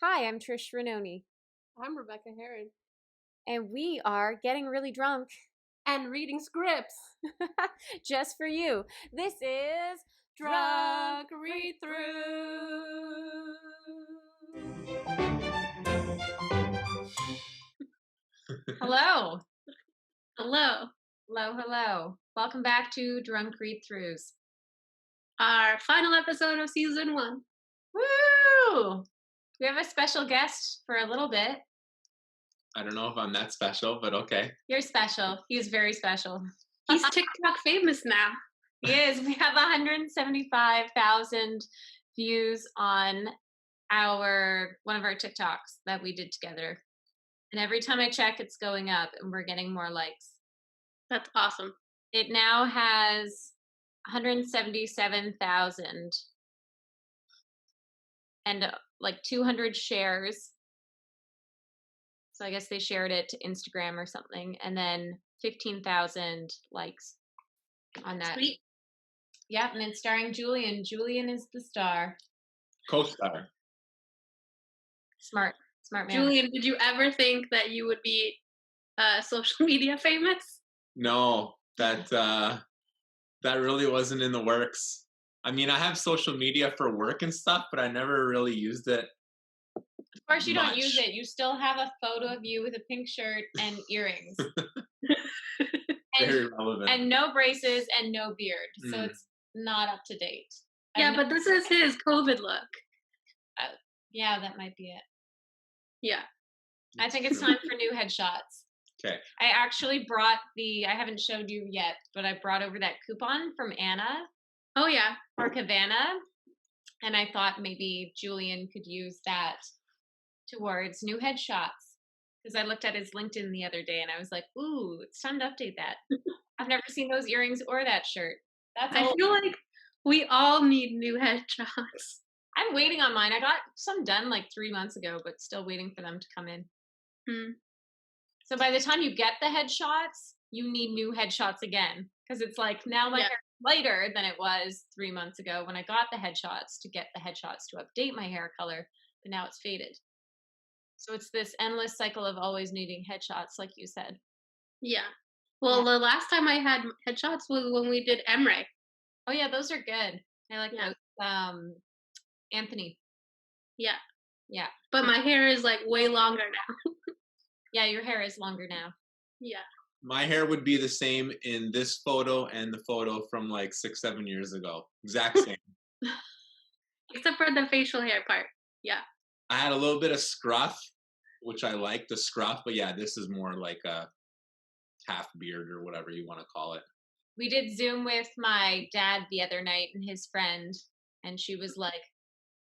Hi, I'm Trish Ranoni, I'm Rebecca Heron. and we are getting really drunk And reading scripts. just for you. This is Drunk Read-Through. Hello. Hello. Hello. Welcome back to Drunk Read-Throughs. Our final episode of season 1. Woo! We have a special guest for a little bit. I don't know if I'm that special, but okay. You're special. He's very special. He's TikTok famous now. He is. We have 175,000 views on one of our TikToks that we did together. And every time I check, it's going up and we're getting more likes. That's awesome. It now has 177,000 and like 200 shares. So I guess they shared it to Instagram or something. And then 15,000 likes on that. Sweet. Yep, and it's starring Julian. Julian is the star. Co-star. Smart man. Julian, did you ever think that you would be social media famous? No, that really wasn't in the works. I mean, I have social media for work and stuff, but I never really used it. Of course you much. don't use it. You still have a photo of you with a pink shirt and earrings. Very relevant. And no braces and no beard. So it's not up to date. Yeah, but this is his COVID look. Yeah, that might be it. Yeah. I think it's time for new headshots. Okay. I actually brought I haven't showed you yet, but I brought over that coupon from Anna. Oh, yeah. For Cabana. And I thought maybe Julian could use that towards new headshots. Because I looked at his LinkedIn the other day and I was like, ooh, it's time to update that. I've never seen those earrings or that shirt. I feel like we all need new headshots. I'm waiting on mine. I got some done like 3 months ago, but still waiting for them to come in. So by the time you get the headshots, you need new headshots again. Because it's like now my hair is lighter than it was 3 months ago when I got the headshots to get the headshots to update my hair color, but now it's faded. So it's this endless cycle of always needing headshots, like you said. Yeah. Well, the last time I had headshots was when we did Emre. Oh yeah, those are good. I like those. Anthony. Yeah. Yeah. But my hair is like way longer now. Yeah, your hair is longer now. Yeah. My hair would be the same in this photo and the photo from like 6-7 years ago. Exact same. Except for the facial hair part. Yeah. I had a little bit of scruff, which I like the scruff, but yeah, this is more like a half beard or whatever you want to call it. We did Zoom with my dad the other night and his friend, and she was like,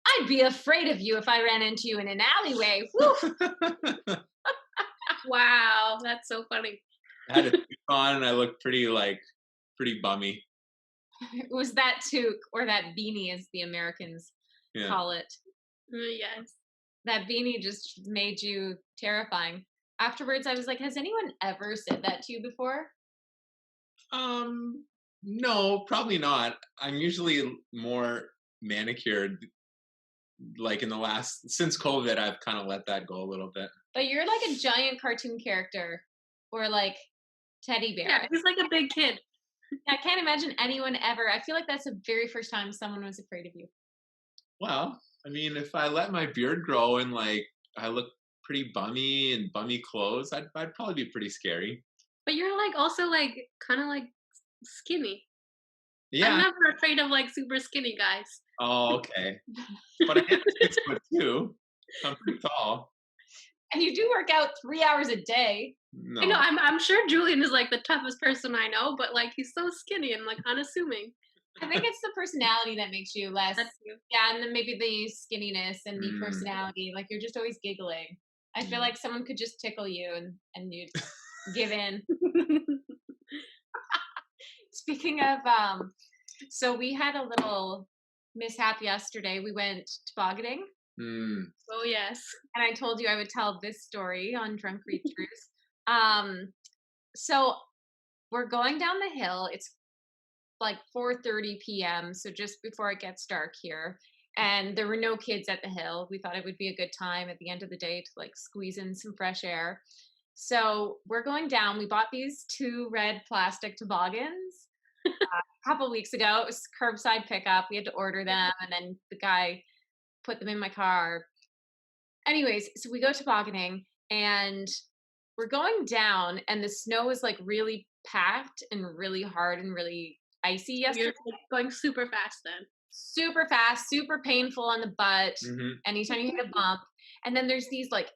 I'd be afraid of you if I ran into you in an alleyway. Wow, that's so funny. I had a toque on and I looked pretty bummy. It was that toque, or that beanie as the Americans call it. Yes. That beanie just made you terrifying. Afterwards, I was like, has anyone ever said that to you before? No, probably not. I'm usually more manicured. Like since COVID, I've kind of let that go a little bit. But you're like a giant cartoon character, or like teddy bear. Yeah, he's like a big kid. I can't imagine anyone ever. I feel like that's the very first time someone was afraid of you. Well, I mean, if I let my beard grow and like I look pretty bummy and bummy clothes, I'd probably be pretty scary. But you're like also like kind of like skinny. Yeah. I'm never afraid of like super skinny guys. Oh, okay. But I am 6'2". I'm pretty tall. And you do work out 3 hours a day. No. I know. I'm sure Julian is like the toughest person I know, but like he's so skinny and like unassuming. I think it's the personality that makes you less. Yeah, and then maybe the skinniness and the personality. Like you're just always giggling. I feel like someone could just tickle you and you'd give in. Speaking of, so we had a little mishap yesterday. We went tobogganing. Oh yes. And I told you I would tell this story on Drunk Read-Thrus. So we're going down the hill. It's like 4:30 p.m. So just before it gets dark here. and there were no kids at the hill. We thought it would be a good time at the end of the day to like squeeze in some fresh air. So we're going down. We bought these 2 red plastic toboggans a couple weeks ago. It was curbside pickup. We had to order them, and then the guy put them in my car. Anyways, so we go tobogganing, and we're going down, and the snow is like really packed and really hard and really icy yesterday. You're like, going super fast then. Super fast, super painful on the butt anytime you hit a bump. And then there's these like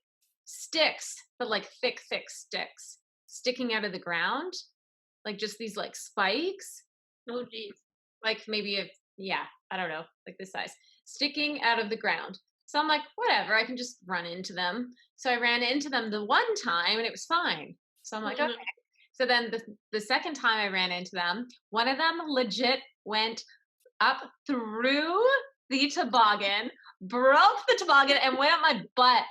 sticks, but like thick sticks sticking out of the ground, like just these like spikes. Oh geez. Like maybe I don't know, like this size, sticking out of the ground. So I'm like, whatever, I can just run into them. So I ran into them the one time and it was fine. So I'm like, okay. So then the second time I ran into them, one of them legit went up through the toboggan, broke the toboggan, and went up my butt.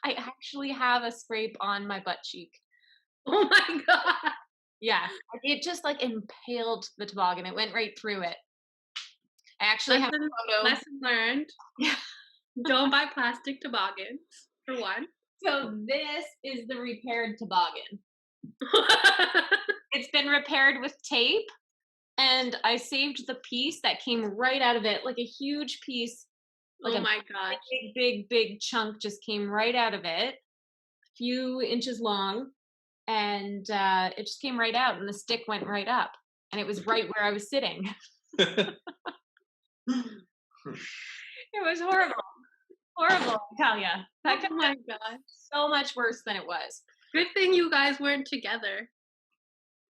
I actually have a scrape on my butt cheek. Oh my god. Yeah, it just like impaled the toboggan. It went right through it. I actually have a photo. Lesson learned. Yeah. Don't buy plastic toboggans, for one. So this is the repaired toboggan. It's been repaired with tape, and I saved the piece that came right out of it, like a huge piece. Like oh my gosh. Big chunk just came right out of it, a few inches long, and it just came right out, and the stick went right up, and it was right where I was sitting. It was horrible. Horrible, I tell ya. That could have been so much worse than it was. Good thing you guys weren't together.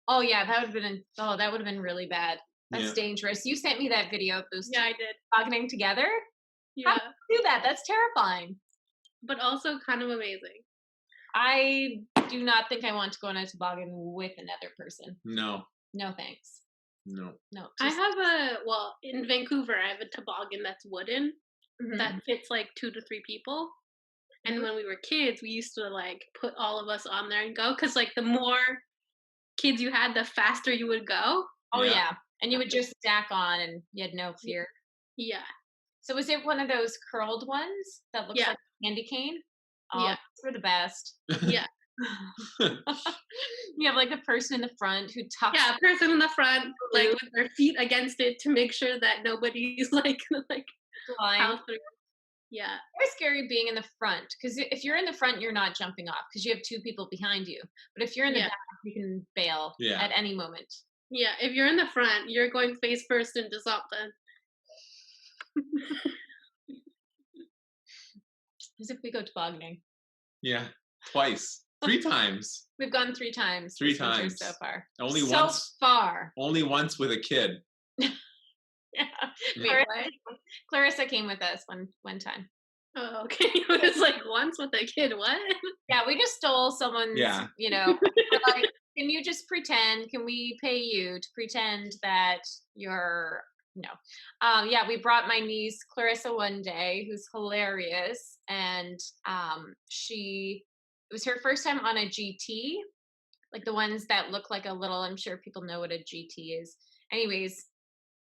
Oh yeah, that would have been really bad. That's dangerous. You sent me that video of those two I did. tobogganing together. Yeah. How do you do that? That's terrifying. But also kind of amazing. I do not think I want to go on a toboggan with another person. No. No thanks. No. I have in Vancouver, I have a toboggan that's wooden that fits like 2 to 3 people. And when we were kids, we used to like put all of us on there and go, because like the more kids you had, the faster you would go. Oh yeah. And you would just stack on and you had no fear. Yeah. So was it one of those curled ones that looks like a candy cane? Oh, yeah. Those were the best. Yeah. You have like the person in the front who tucks. Yeah, person in the front, like with their feet against it to make sure that nobody's like flying through. Yeah. It's scary being in the front, because if you're in the front, you're not jumping off because you have 2 people behind you. But if you're in the back, you can bail at any moment. Yeah, if you're in the front, you're going face first into something. As if we go tobogganing. Yeah, twice. 3 times. We've gone 3 times. 3 times so far. Only so once. Far. Only once with a kid. Clarissa came with us one time. Oh, okay. It was like once with a kid. What? Yeah, we just stole someone's. Yeah. You know, like, can you just pretend? Can we pay you to pretend that you're? No. Yeah, we brought my niece Clarissa one day, who's hilarious, and it was her first time on a GT, like the ones that look like a little. I'm sure people know what a GT is. Anyways,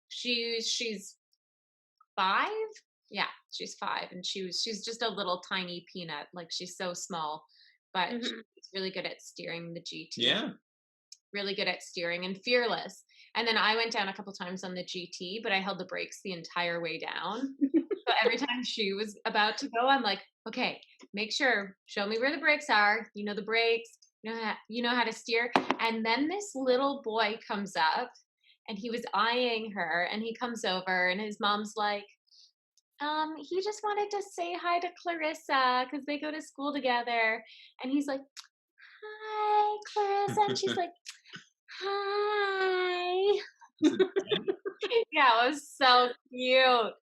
she's 5. Yeah, she's 5, and she's just a little tiny peanut. Like she's so small, but she's really good at steering the GT. Yeah. Really good at steering and fearless. And then I went down a couple times on the GT, but I held the brakes the entire way down. So every time she was about to go, I'm like, okay, make sure, show me where the brakes are. You know the brakes. You know how to steer. And then this little boy comes up, and he was eyeing her, and he comes over, and his mom's like, he just wanted to say hi to Clarissa because they go to school together. And he's like, hi, Clarissa. And she's like, hi. Yeah, it was so cute.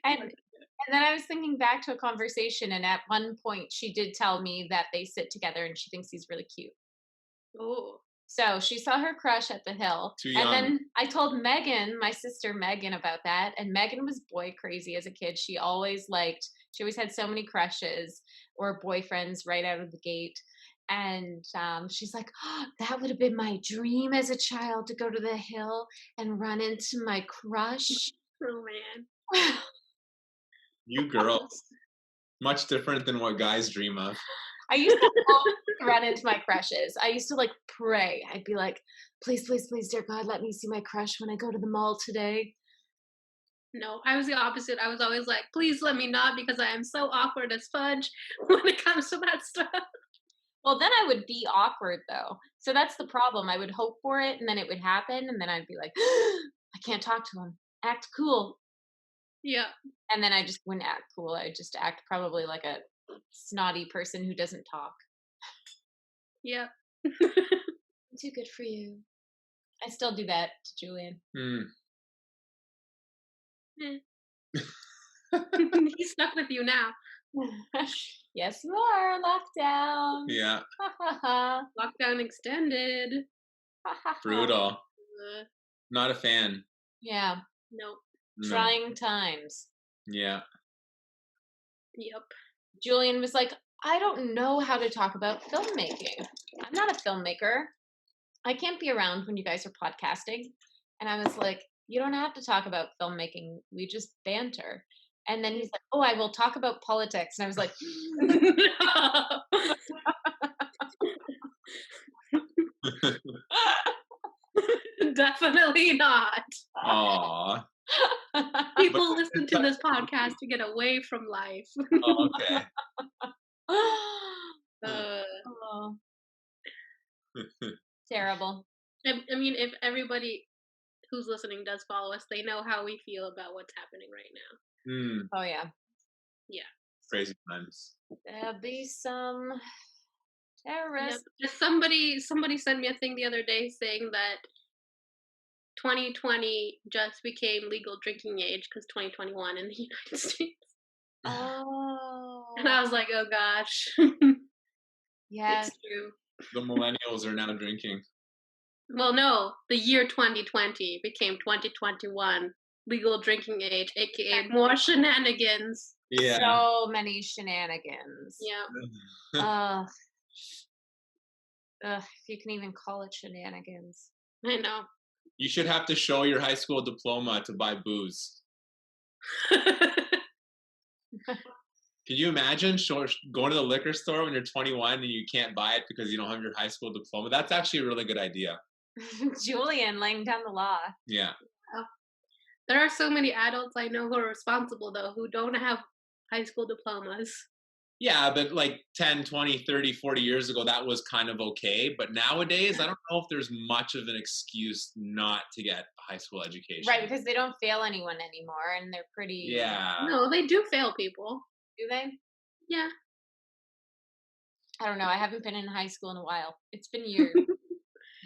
And then I was thinking back to a conversation, and at one point she did tell me that they sit together and she thinks he's really cute. Oh. So she saw her crush at the hill. Too young. And then I told Megan, my sister Megan, about that. And Megan was boy crazy as a kid. She always had so many crushes or boyfriends right out of the gate. And she's like, oh, that would have been my dream as a child, to go to the hill and run into my crush. Oh man. You girls, much different than what guys dream of. I used to always run into my crushes. I used to like pray. I'd be like, please, please, please, dear God, let me see my crush when I go to the mall today. No, I was the opposite. I was always like, please let me not, because I am so awkward as fudge when it comes to that stuff. Well, then I would be awkward though. So that's the problem. I would hope for it and then it would happen. And then I'd be like, I can't talk to him. Act cool. Yeah. And then I just wouldn't act cool. I would just act probably like a snotty person who doesn't talk. Yeah. I'm too good for you. I still do that to Julian. He's stuck with you now. Yes, you are. Lockdown. Yeah. Lockdown extended. Brutal. Not a fan. Yeah. Nope. No. Trying times. Yeah. Yep. Julian was like, I don't know how to talk about filmmaking. I'm not a filmmaker. I can't be around when you guys are podcasting. And I was like, you don't have to talk about filmmaking. We just banter. And then he's like, oh, I will talk about politics. And I was like, definitely not. Aw. People listen to this podcast to get away from life. Oh, okay. Terrible. I mean, if everybody who's listening does follow us, they know how we feel about what's happening right now. Oh, yeah. Yeah. Crazy times. There'll be some terrorists. Yep. Somebody sent me a thing the other day saying that 2020 just became legal drinking age because 2021 in the United States. Oh. And I was like, oh gosh. Yes. It's true. The millennials are now drinking. Well, no, the year 2020 became 2021 legal drinking age, aka more shenanigans. Yeah. So many shenanigans. Yeah. If you can even call it shenanigans. I know. You should have to show your high school diploma to buy booze. Can you imagine going to the liquor store when you're 21 and you can't buy it because you don't have your high school diploma? That's actually a really good idea. Julian laying down the law. Yeah. There are so many adults I know who are responsible, though, who don't have high school diplomas. Yeah, but like 10, 20, 30, 40 years ago, that was kind of okay. But nowadays, I don't know if there's much of an excuse not to get a high school education. Right, because they don't fail anyone anymore, and they're pretty... Yeah. No, they do fail people. Do they? Yeah. I don't know. I haven't been in high school in a while. It's been years.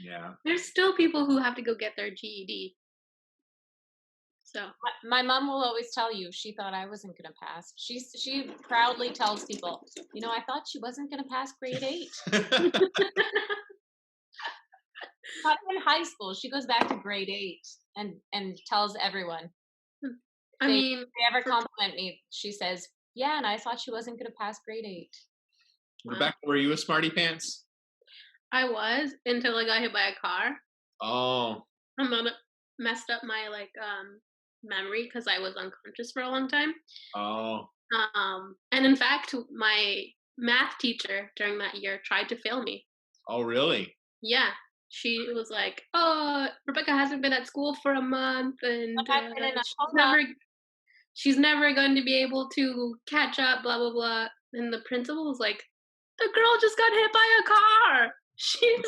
Yeah. There's still people who have to go get their GED. So my mom will always tell you she thought I wasn't going to pass. She proudly tells people, you know, I thought she wasn't going to pass grade 8. Not in high school. She goes back to grade 8 and tells everyone. I mean, if they ever compliment me, she says, yeah, and I thought she wasn't going to pass grade 8. Rebecca, were you a smarty pants? I was, until I got hit by a car. Oh. And then it messed up my memory because I was unconscious for a long time. Oh. And in fact, my math teacher during that year tried to fail me. Oh, really? Yeah. She was like, oh, Rebecca hasn't been at school for a month, and she's never going to be able to catch up, blah, blah, blah. And the principal was like, the girl just got hit by a car. She's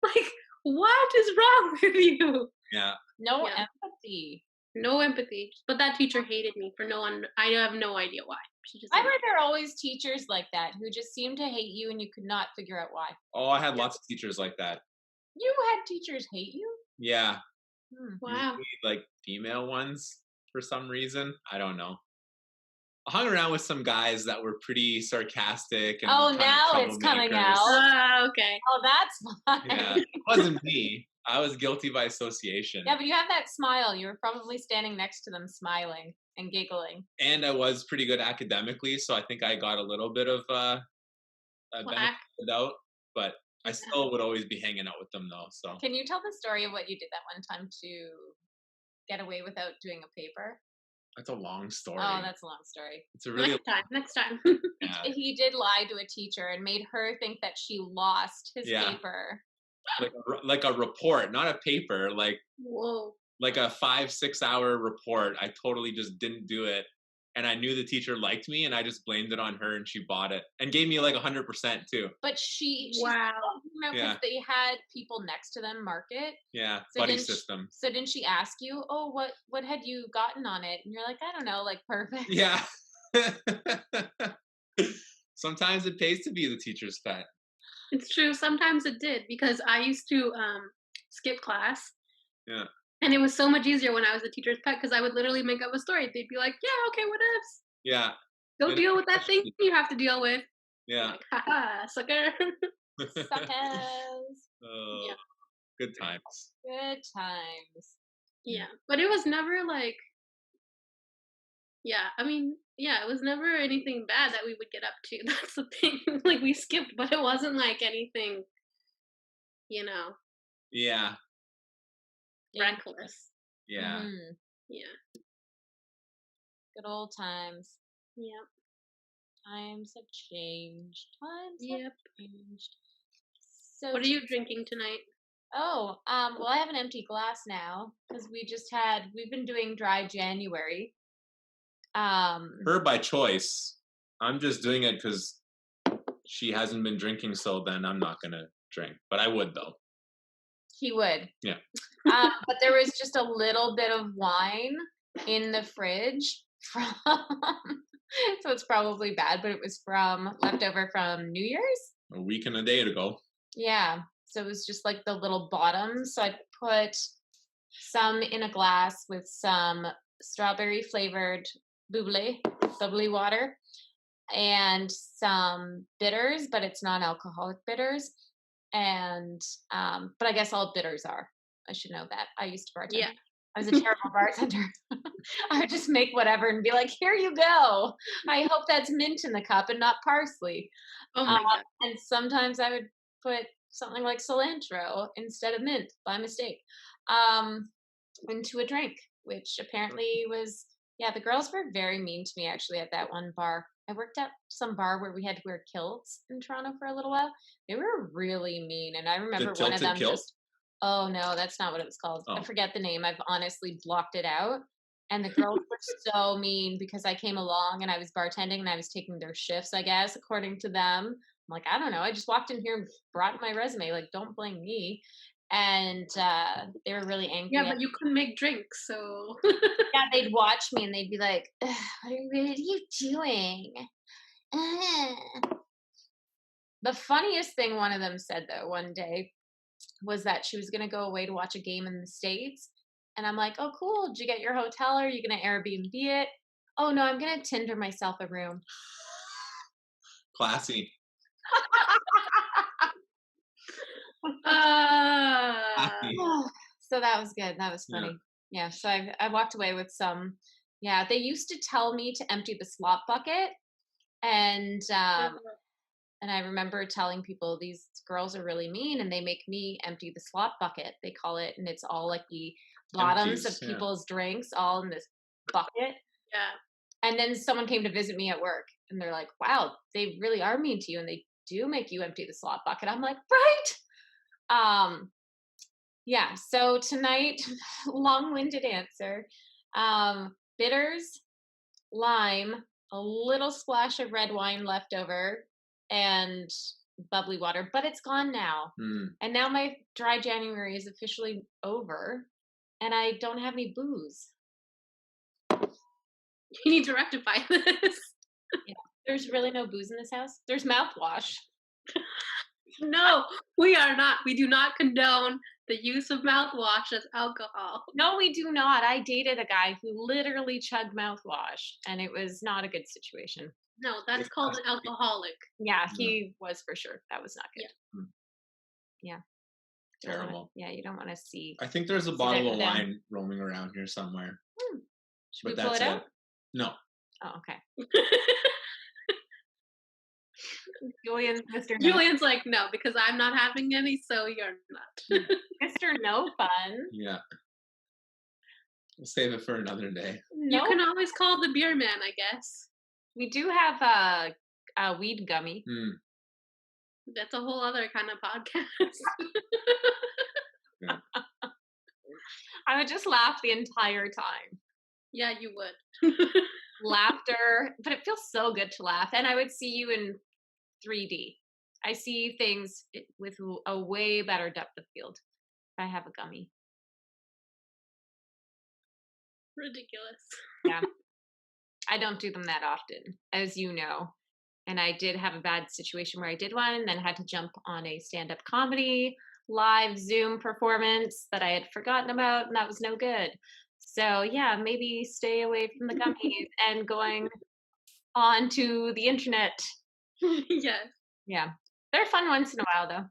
like, what is wrong with you? Yeah. No empathy. No empathy. But that teacher hated me for I have no idea why. I heard there are always teachers like that who just seem to hate you and you could not figure out why. Oh, I had lots of teachers like that. You had teachers hate you? Yeah. Wow. Usually, like female ones for some reason. I don't know. I hung around with some guys that were pretty sarcastic. And now it's coming out. Oh, okay. Oh, that's fine. Yeah, it wasn't me. I was guilty by association. Yeah, but you have that smile. You were probably standing next to them smiling and giggling. And I was pretty good academically, so I think I got a little bit of benefit of the doubt. but I still would always be hanging out with them though. So Can you tell the story of what you did that one time to get away without doing a paper? that's a long story. Oh, that's a long story. It's a really Next time. yeah, He did lie to a teacher and made her think that she lost his Yeah. paper. like a report, not a paper, Whoa. like a 5-6 hour report. I totally just didn't do it. And I knew the teacher liked me and I just blamed it on her and she bought it and gave me like 100% too. But she Wow. because Yeah. they had people next to them mark it. Yeah, So buddy didn't system. So didn't she ask you, "Oh, what had you gotten on it?" And you're like, "I don't know, like perfect." Yeah. Sometimes it pays to be the teacher's pet. It's true. Sometimes it did because I used to skip class. Yeah. And it was so much easier when I was a teacher's pet because I would literally make up a story. They'd be like, "Yeah, okay, what else? Yeah. Go It- deal with that thing you have to deal with." Yeah. Like, haha, sucker. Suckers. Oh, Yeah. good times. Good times. Yeah, but it was never like, yeah, I mean, yeah, it was never anything bad that we would get up to. That's the thing. Like we skipped, but it wasn't like anything, you know, Yeah. reckless. Yeah. Mhm. Yeah, Good old times. yeah, Times have changed. Times yep. have changed. So What are you drinking tonight? Oh, well, I have an empty glass now because we've been doing dry January. Her by choice. I'm just doing it because she hasn't been drinking, so then I'm not gonna drink. But I would though. He would. Yeah. But there was just a little bit of wine in the fridge from, so it's probably bad, but it was leftover from New Year's. A week and a day to go. Yeah. So it was just like the little bottom. So I put some in a glass with some strawberry flavored bubbly water, and some bitters, but it's non-alcoholic bitters. And but I guess all bitters are. I should know that. I used to bartend. Yeah. I was a terrible bartender. I would just make whatever and be like, "Here you go. I hope that's mint in the cup and not parsley." Oh my god. And sometimes I would put something like cilantro instead of mint by mistake into a drink, which apparently was, yeah, the girls were very mean to me actually at that one bar. I worked at some bar where we had to wear kilts in Toronto for a little while. They were really mean. And I remember one of tilted them kilt? just, oh no, that's not what it was called. I Oh. forget the name. I've honestly blocked it out. And the girls were so mean because I came along and I was bartending and I was taking their shifts, I guess, according to them. I'm like, I don't know. I just walked in here and brought my resume. Like, don't blame me. And they were really angry. Yeah, but you couldn't make drinks, so. Yeah, they'd watch me and they'd be like, "Ugh, what are you doing?" The funniest thing one of them said, though, one day was that she was going to go away to watch a game in the States. And I'm like, "Oh, cool. Did you get your hotel? Or are you going to Airbnb it?" "Oh, no, I'm going to Tinder myself a room." Classy. Uh, So that was good. That was funny. Yeah. So I walked away with some. Yeah, they used to tell me to empty the slop bucket, and I remember telling people these girls are really mean, and they make me empty the slop bucket. They call it, and it's all like the bottoms Empties, of yeah. people's drinks all in this bucket. yeah. And then someone came to visit me at work, and they're like, "Wow, they really are mean to you, and they do make you empty the slop bucket." I'm like, "Right." Yeah, so tonight, long-winded answer. Bitters, lime, a little splash of red wine left over, and bubbly water, but it's gone now. And now my dry January is officially over, and I don't have any booze. You need to rectify this. There's really no booze in this house. There's mouthwash. No, we are not. We do not condone the use of mouthwash as alcohol. No, we do not. I dated a guy who literally chugged mouthwash, and it was not a good situation. No, that's called an alcoholic. Yeah, he was for sure. That was not good. Yeah. Terrible. Yeah, you don't want to see. I think there's a See bottle that of down. wine roaming around here somewhere. Should we But pull that's it out? No. Oh, okay. Julian's Mr. No. Julian's like, no, because I'm not having any, so you're not. Mr. No Fun. Yeah. We'll save it for another day. You can always call the beer man, I guess. We do have a weed gummy. That's a whole other kind of podcast. Yeah. I would just laugh the entire time. Yeah, you would. Laughter, but it feels so good to laugh. And I would see you in 3D. I see things with a way better depth of field if I have a gummy. Ridiculous. Yeah. I don't do them that often, as you know. And I did have a bad situation where I did one and then had to jump on a stand-up comedy live Zoom performance that I had forgotten about, and that was no good. So yeah, maybe stay away from the gummies and going on to the internet. Yes. Yeah. They're fun once in a while, though.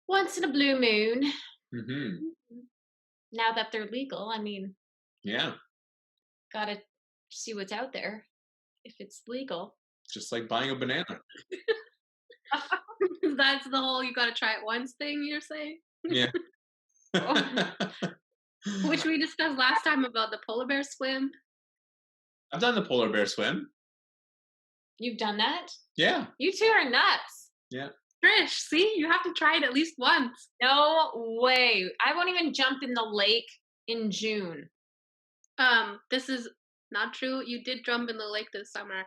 Once in a blue moon. Mm-hmm. Now that they're legal, I mean, Yeah. gotta see what's out there if it's legal. Just like buying a banana. That's the whole you gotta try it once thing you're saying? Yeah. Which we discussed last time about the polar bear swim. I've done the polar bear swim. You've done that? Yeah. You two are nuts. Yeah. Trish, see? You have to try it at least once. No way. I won't even jump in the lake in June. This is not true. You did jump in the lake this summer.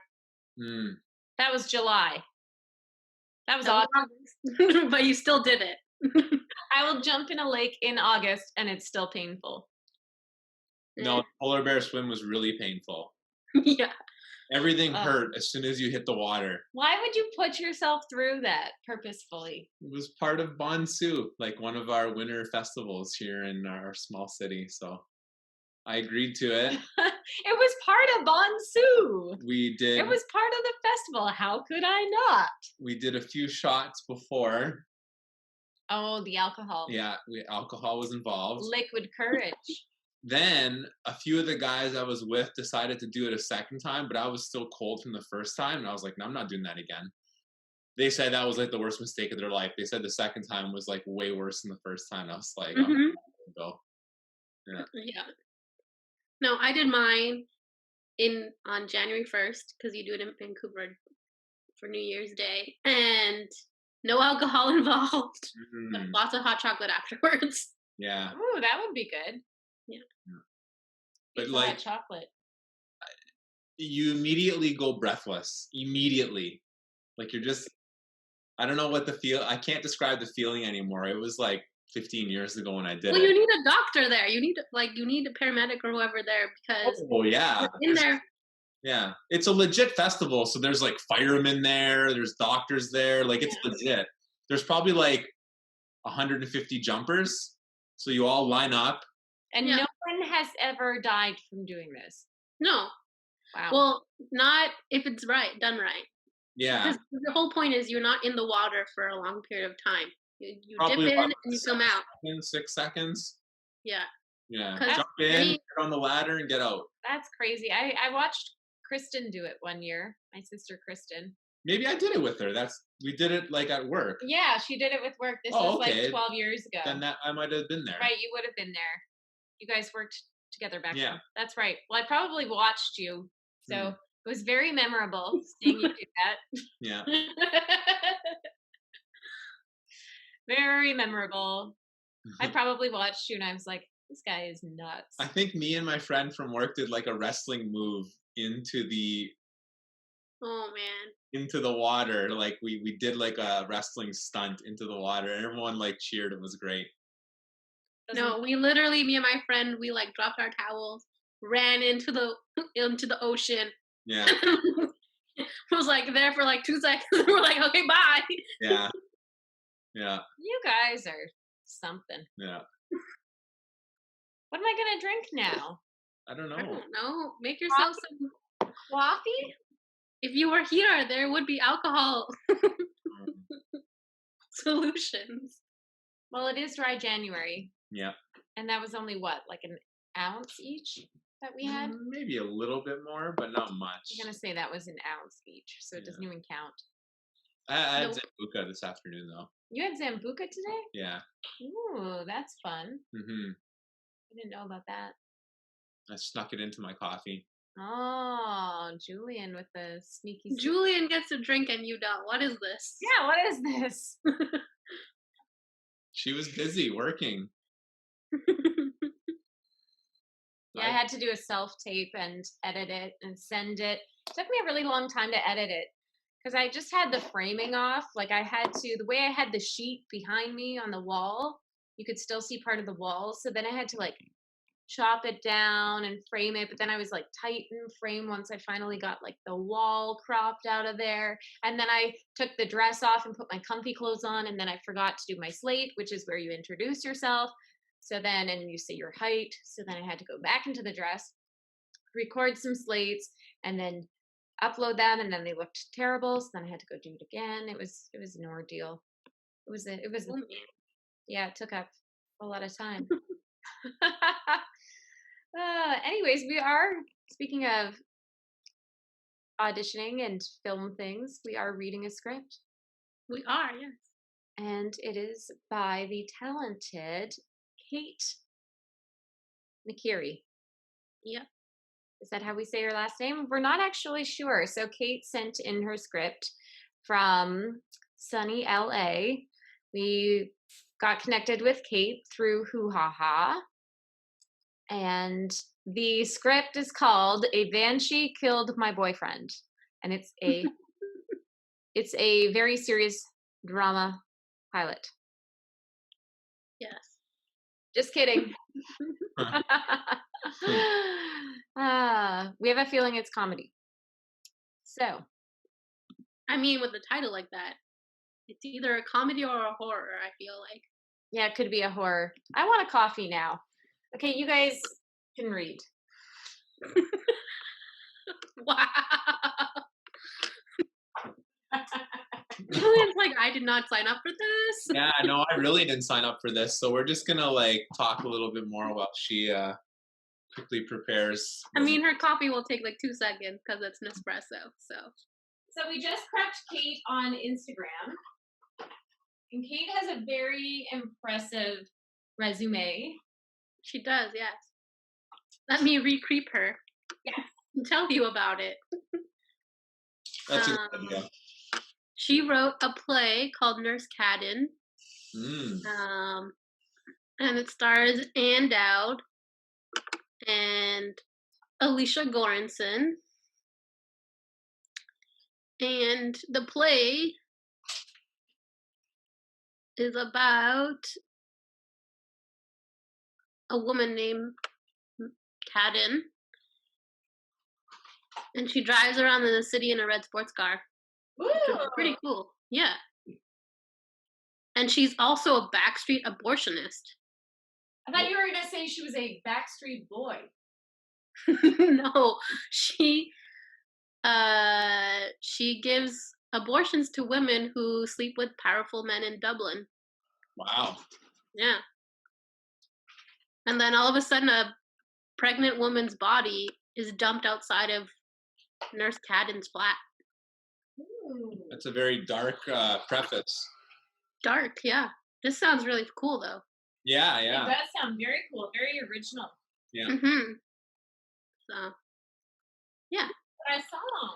That was July. That was August. But you still did it. I will jump in a lake in August and it's still painful. No, polar bear swim was really painful. Yeah. Everything hurt as soon as you hit the water. Why would you put yourself through that purposefully? It was part of Banshee, like one of our winter festivals here in our small city. So I agreed to it. It was part of Banshee. We did. It was part of the festival. How could I not? We did a few shots before. Oh, the alcohol. Yeah, alcohol was involved. Liquid courage. Then a few of the guys I was with decided to do it a second time, but I was still cold from the first time, and I was like, no, I'm not doing that again. They said that was like the worst mistake of their life. They said the second time was like way worse than the first time. I was like, oh, go. Yeah. Yeah. No, I did mine on January 1st because you do it in Vancouver for New Year's Day, and no alcohol involved, but lots of hot chocolate afterwards. Yeah. Ooh, that would be good. Yeah. But like hot chocolate. You immediately go breathless. Immediately. Like you're just, I don't know what I can't describe the feeling anymore. It was like 15 years ago when I did it. Well, you need a doctor there. You need a paramedic or whoever there because yeah. In there. Yeah. It's a legit festival, so there's like firemen there, there's doctors there, like it's legit. There's probably like 150 jumpers. So you all line up. And no one has ever died from doing this. No. Wow. Well, not if it's done right. Yeah. Because the whole point is you're not in the water for a long period of time. You dip in and you come out. 6 seconds. Yeah. Yeah. Jump in, get on the ladder, and get out. That's crazy. I watched Kristen do it one year. My sister Kristen. Maybe I did it with her. We did it like at work. Yeah, she did it with work. This was like 12 years ago. Then I might have been there. Right, you would have been there. You guys worked together back then. Yeah. That's right. Well, I probably watched you. So it was very memorable seeing you do that. Yeah. Very memorable. I probably watched you and I was like, this guy is nuts. I think me and my friend from work did like a wrestling move into the water. Like we did like a wrestling stunt into the water. Everyone like cheered. It was great. No, we literally, me and my friend, we like dropped our towels, ran into the ocean. Yeah. Was like there for like 2 seconds. And we're like, okay, bye. Yeah. Yeah. You guys are something. Yeah. What am I gonna drink now? I don't I know. don't know. Make yourself some coffee. If you were here, there would be alcohol solutions. Well, it is dry January. Yeah. And that was only what, like an ounce each? that we had? Maybe a little bit more, but not much. I'm gonna say that was an ounce each, so it doesn't even count. I had Zambuca this afternoon, though. You had Zambuca today? Yeah. Ooh, that's fun. Mm-hmm. I didn't know about that. I snuck it into my coffee. Oh, Julian with the sneaky. Julian gets a drink and you don't. What is this? Yeah, what is this? She was busy working. Yeah, I had to do a self-tape and edit it and send it. It took me a really long time to edit it because I just had the framing off. Like I had to, the way I had the sheet behind me on the wall, you could still see part of the wall. So then I had to like chop it down and frame it, but then I was like tighten frame once I finally got like the wall cropped out of there. And then I took the dress off and put my comfy clothes on, and then I forgot to do my slate, which is where you introduce yourself. So then, and you say your height. So then I had to go back into the dress, record some slates, and then upload them, and then they looked terrible. So then I had to go do it again. It was an ordeal. Yeah, it took up a lot of time. Anyways, we are, speaking of auditioning and film things, we are reading a script. We are, yes. And it is by the talented Kate McKeary. Yep. Is that how we say her last name? We're not actually sure. So Kate sent in her script from sunny LA. We got connected with Kate through Hoo Ha Ha. And the script is called A Banshee Killed My Boyfriend. And it's a very serious drama pilot. Yes. Just kidding. We have a feeling it's comedy. So, I mean, with a title like that, it's either a comedy or a horror, I feel like. yeah, it could be a horror. I want a coffee now. Okay, you guys can read. Wow. Julian's like, I did not sign up for this. Yeah, no, I really didn't sign up for this. So we're just gonna like talk a little bit more while she quickly prepares. I mean, her coffee will take like 2 seconds because it's Nespresso. So we just prepped Kate on Instagram. And Kate has a very impressive resume. She does, yes. Let me re-creep her. Yes. And tell you about it. That's a good idea. She wrote a play called Nurse Cadden. And it stars Ann Dowd and Alicia Goranson. And the play is about a woman named Cadden. And she drives around in the city in a red sports car. Woo! Which is pretty cool. Yeah. And she's also a backstreet abortionist. I thought you were going to say she was a Backstreet Boy. No, she gives abortions to women who sleep with powerful men in Dublin. Wow. Yeah. And then all of a sudden a pregnant woman's body is dumped outside of Nurse Cadden's flat. Ooh. That's a very dark preface. Dark, yeah. This sounds really cool though. Yeah. It does sound very cool, very original. Yeah. Mm-hmm. So, yeah. But I saw.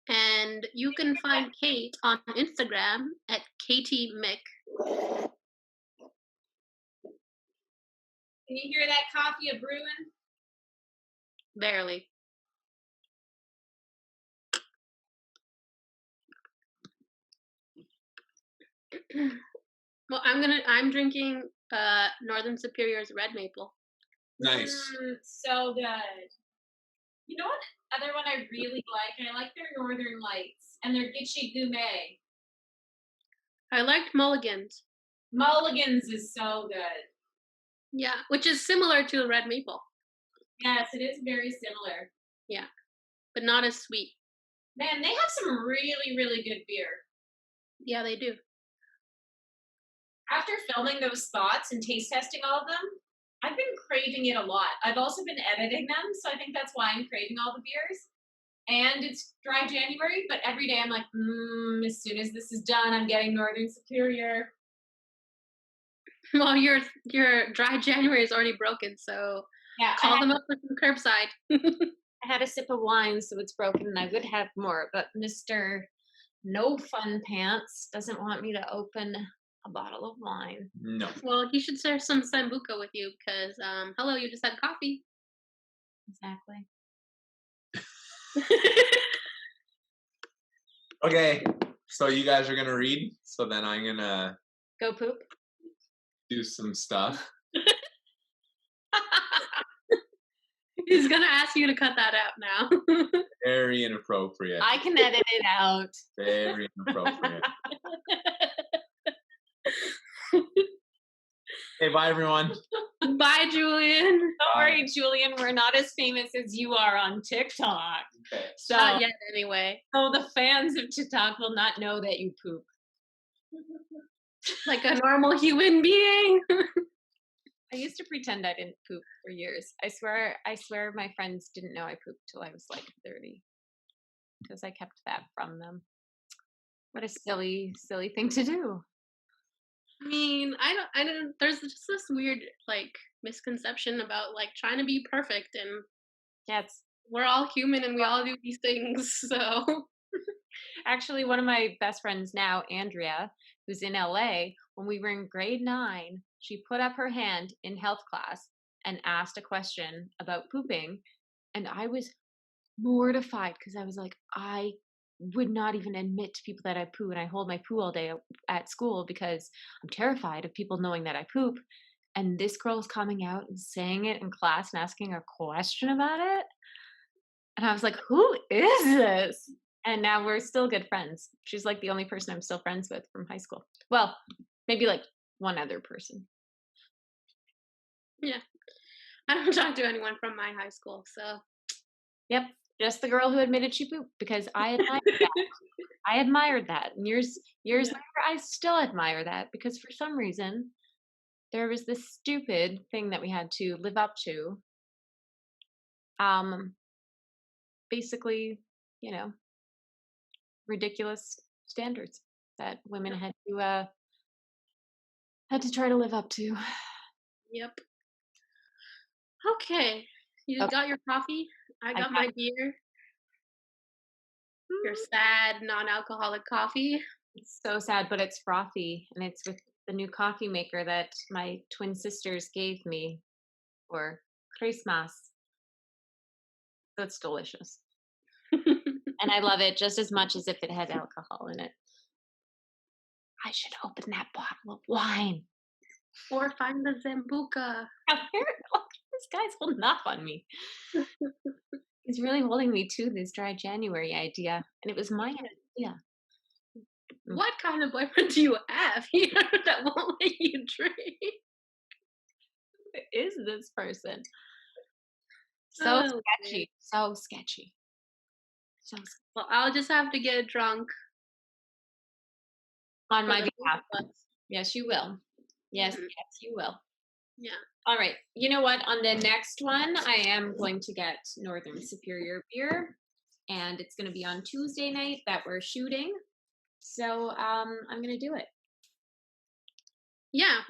And you can find Kate on Instagram at Katie Mick. Can you hear that coffee a brewing? Barely. Well, I'm drinking Northern Superior's Red Maple. Nice. So good. You know what other one I really like? I like their Northern Lights and their Gitchy Gourmet. I liked Mulligan's. Mulligan's is so good. Yeah, which is similar to Red Maple. Yes, it is very similar. Yeah, but not as sweet. Man, they have some really, really good beer. Yeah, they do. After filming those spots and taste testing all of them, I've been craving it a lot. I've also been editing them, so I think that's why I'm craving all the beers. And it's dry January, but every day I'm like, as soon as this is done, I'm getting Northern Superior. Well, your dry January is already broken, so Yeah, call them up for some curbside. I had a sip of wine, so it's broken, and I would have more. But Mr. No Fun Pants doesn't want me to open a bottle of wine. No. Well, he should share some sambuca with you because, hello, you just had coffee. Exactly. Okay, so you guys are gonna read. So then I'm gonna Go poop. do some stuff. He's gonna ask you to cut that out now. Very inappropriate. I can edit it out. Very inappropriate. Okay, bye everyone. Bye, Julian. Don't worry, Julian. We're not as famous as you are on TikTok. Okay. So, Not yet, anyway. so the fans of TikTok will not know that you poop. Like a normal human being. I used to pretend I didn't poop for years. I swear my friends didn't know I pooped till I was like 30. Because I kept that from them. What a silly, silly thing to do. I mean, I don't, there's just this weird, like, misconception about, like, trying to be perfect, and Yeah, we're all human and we all do these things, so. actually, one of my best friends now, Andrea, who's in LA, when we were in grade 9, she put up her hand in health class and asked a question about pooping. And I was mortified because I was like, I would not even admit to people that I poo, and I hold my poo all day at school because I'm terrified of people knowing that I poop. And this girl is coming out and saying it in class and asking a question about it. And I was like, who is this? And now we're still good friends. She's like the only person I'm still friends with from high school. Well, maybe like one other person. Yeah. I don't talk to anyone from my high school, so. Yep, just the girl who admitted she pooped because I admired that. I admired that. And years Yeah. later, I still admire that because for some reason, there was this stupid thing that we had to live up to. Basically, you know, ridiculous standards that women had to try to live up to. Yep. Okay. You Okay. got your coffee? I got my beer. Your sad, non-alcoholic coffee. It's so sad, but it's frothy, and it's with the new coffee maker that my twin sisters gave me for Christmas. So it's delicious. And I love it just as much as if it had alcohol in it. I should open that bottle of wine. Or find the Zambuca. This guy's holding up on me. He's really holding me to this dry January idea, and it was my idea. What kind of boyfriend do you have here that won't let you drink? Who is this person? So sketchy. So sketchy. Well, I'll just have to get drunk. On my behalf. Yes, you will. Yes, Mhm. yes, you will. Yeah. All right. You know what? On the next one, I am going to get Northern Superior beer, and it's going to be on Tuesday night that we're shooting. So I'm going to do it. Yeah.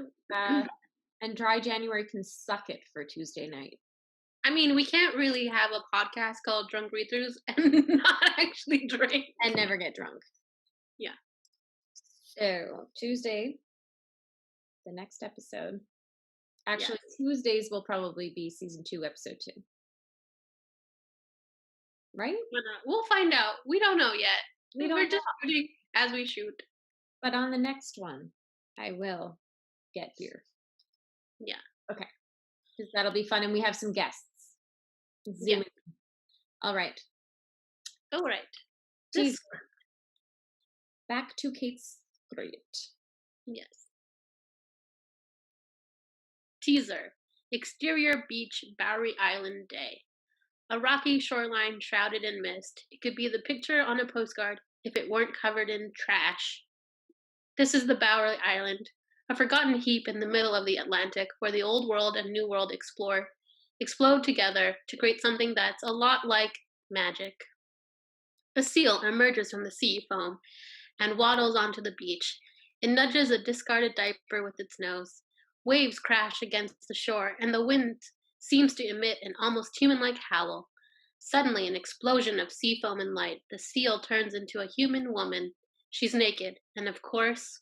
And dry January can suck it for Tuesday night. I mean, we can't really have a podcast called Drunk Read-Thrus and not actually drink. And never get drunk. Yeah. So Tuesday, the next episode. Actually, Yes. Tuesdays will probably be season 2, episode 2. Right? We'll find out. We don't know yet. We're just shooting as we shoot. But on the next one, I will get beer. Yeah. Okay. Because that'll be fun, and we have some guests. Zoom. All right. All right. Teaser. Back to Kate Street. Yes. Teaser. Exterior beach, Bowery Island day. A rocky shoreline shrouded in mist. It could be the picture on a postcard if it weren't covered in trash. This is the Bowery Island, a forgotten heap in the middle of the Atlantic where the old world and new world explode together to create something that's a lot like magic. A seal emerges from the sea foam and waddles onto the beach. It nudges a discarded diaper with its nose. Waves crash against the shore, and the wind seems to emit an almost human like howl. Suddenly, an explosion of sea foam and light. The seal turns into a human woman. She's naked, and of course.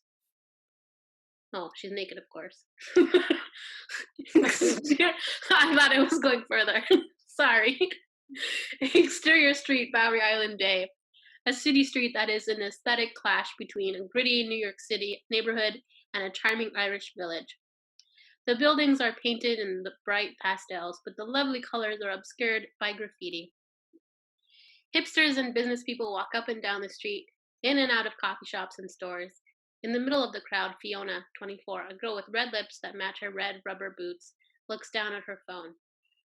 Oh, she's naked, of course. I thought it was going further. Sorry. Exterior street, Bowery Island Day. A city street that is an aesthetic clash between a gritty New York City neighborhood and a charming Irish village. The buildings are painted in the bright pastels, but the lovely colors are obscured by graffiti. Hipsters and business people walk up and down the street, in and out of coffee shops and stores. In the middle of the crowd, Fiona, 24, a girl with red lips that match her red rubber boots, looks down at her phone.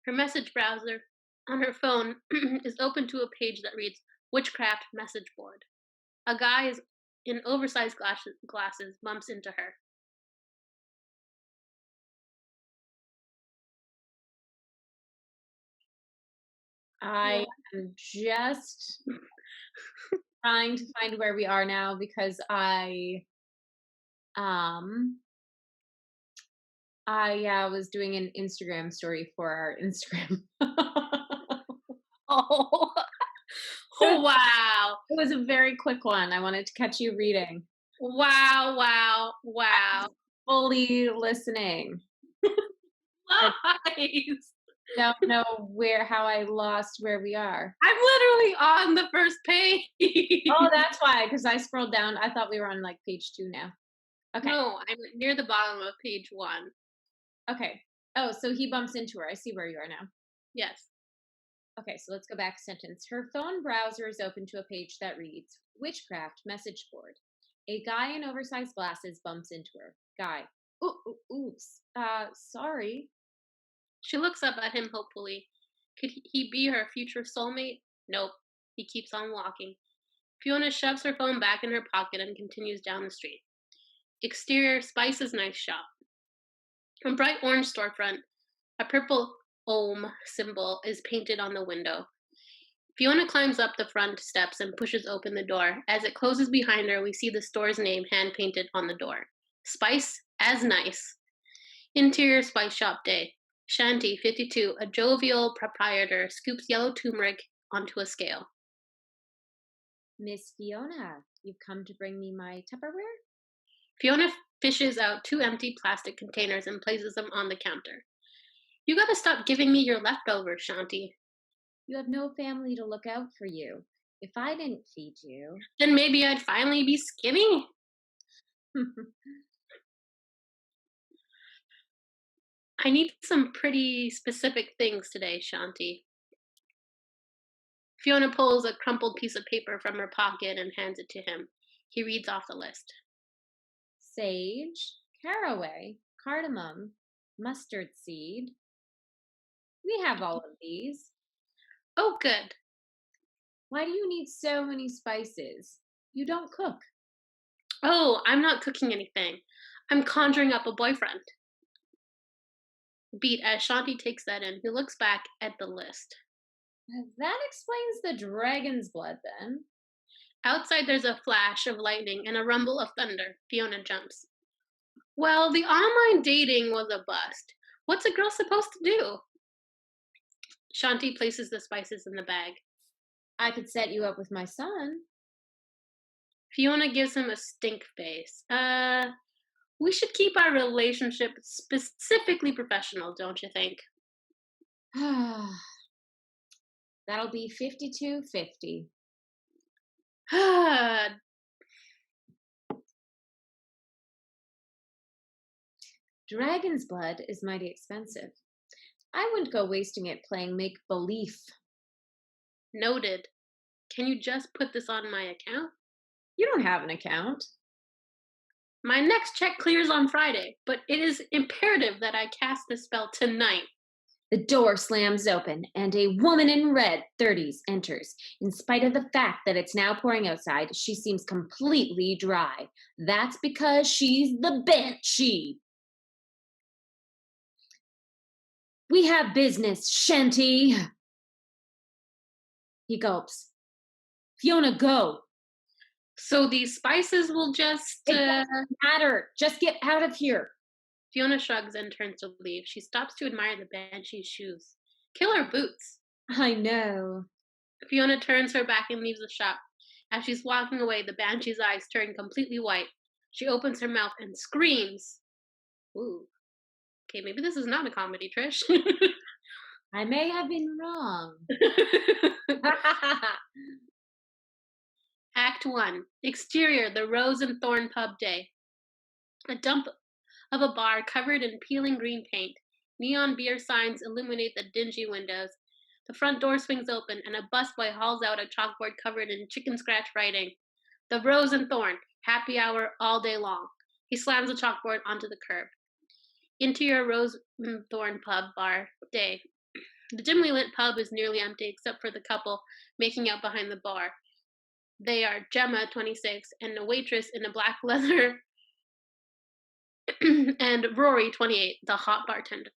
Her message browser on her phone is open to a page that reads, Witchcraft Message Board. A guy in oversized glasses bumps into her. I am just trying to find where we are now because I was doing an Instagram story for our Instagram. Oh. Oh, wow. It was a very quick one. I wanted to catch you reading. Wow. Fully listening. Lies. Don't know how I lost where we are. I'm literally on the first page. Oh, that's why, because I scrolled down. I thought we were on like page 2 now. Okay. No, I'm near the bottom of page 1. Okay. Oh, so he bumps into her. I see where you are now. Yes. Okay, so let's go back a sentence. Her phone browser is open to a page that reads, Witchcraft Message Board. A guy in oversized glasses bumps into her. Guy. Oops. Sorry. She looks up at him hopefully. Could he be her future soulmate? Nope. He keeps on walking. Fiona shoves her phone back in her pocket and continues down the street. Exterior, Spice's Nice Shop. A bright orange storefront, a purple Om symbol is painted on the window. Fiona climbs up the front steps and pushes open the door. As it closes behind her, we see the store's name hand-painted on the door. Spice as Nice. Interior Spice Shop Day. Shanti, 52, a jovial proprietor, scoops yellow turmeric onto a scale. Miss Fiona, you've come to bring me my Tupperware? Fiona fishes out 2 empty plastic containers and places them on the counter. You gotta stop giving me your leftovers, Shanti. You have no family to look out for you. If I didn't feed you... Then maybe I'd finally be skinny? I need some pretty specific things today, Shanti. Fiona pulls a crumpled piece of paper from her pocket and hands it to him. He reads off the list. Sage, caraway, cardamom, mustard seed. We have all of these. Oh, good. Why do you need so many spices? You don't cook. Oh, I'm not cooking anything. I'm conjuring up a boyfriend. Beat as Shanti takes that in. He looks back at the list. That explains the dragon's blood, then. Outside, there's a flash of lightning and a rumble of thunder. Fiona jumps. Well, the online dating was a bust. What's a girl supposed to do? Shanti places the spices in the bag. I could set you up with my son. Fiona gives him a stink face. We should keep our relationship specifically professional, don't you think? That'll be 52-50. Dragon's blood is mighty expensive. I wouldn't go wasting it playing make-believe. Noted. Can you just put this on my account? You don't have an account. My next check clears on Friday, but it is imperative that I cast this spell tonight. The door slams open, and a woman in red 30s enters. In spite of the fact that it's now pouring outside, she seems completely dry. That's because she's the Banshee. We have business, Shanty. He gulps. Fiona, go. So these spices will just... It doesn't matter. Just get out of here. Fiona shrugs and turns to leave. She stops to admire the Banshee's shoes. Killer boots. I know. Fiona turns her back and leaves the shop. As she's walking away, the Banshee's eyes turn completely white. She opens her mouth and screams. Ooh. Okay, maybe this is not a comedy, Trish. I may have been wrong. Act 1. Exterior, the Rose and Thorn Pub Day. A dump of a bar covered in peeling green paint. Neon beer signs illuminate the dingy windows. The front door swings open, and a busboy hauls out a chalkboard covered in chicken scratch writing. The Rose and Thorn, happy hour all day long. He slams the chalkboard onto the curb. Interior Rose and Thorn Pub Bar Day. The dimly lit pub is nearly empty except for the couple making out behind the bar. They are Gemma, 26, and a waitress in a black leather, and Rory, 28, the hot bartender.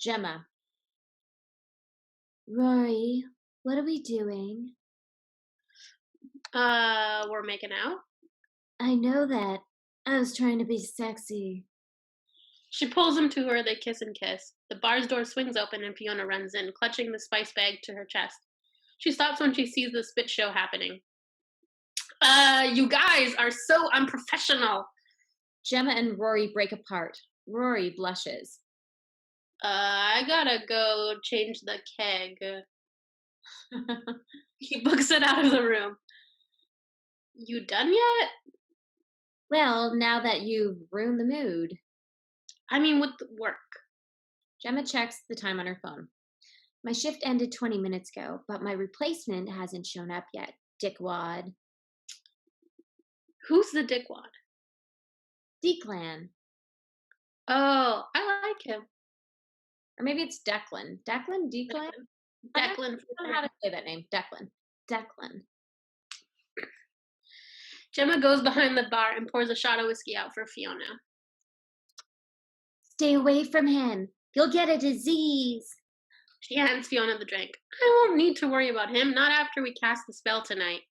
Gemma. Rory, what are we doing? We're making out. I know that. I was trying to be sexy. She pulls him to her, they kiss and kiss. The bar's door swings open and Fiona runs in, clutching the spice bag to her chest. She stops when she sees the spit show happening. You guys are so unprofessional. Gemma and Rory break apart. Rory blushes. I gotta go change the keg. He books it out of the room. You done yet? Well, now that you've ruined the mood. I mean, with the work. Gemma checks the time on her phone. My shift ended 20 minutes ago, but my replacement hasn't shown up yet. Dickwad. Who's the dickwad? Declan. Oh, I like him. Or maybe it's Declan. Declan? Declan? Declan. I don't know how to say that name. Declan. Declan. Gemma goes behind the bar and pours a shot of whiskey out for Fiona. Stay away from him. You'll get a disease. She hands Fiona the drink. I won't need to worry about him, not after we cast the spell tonight.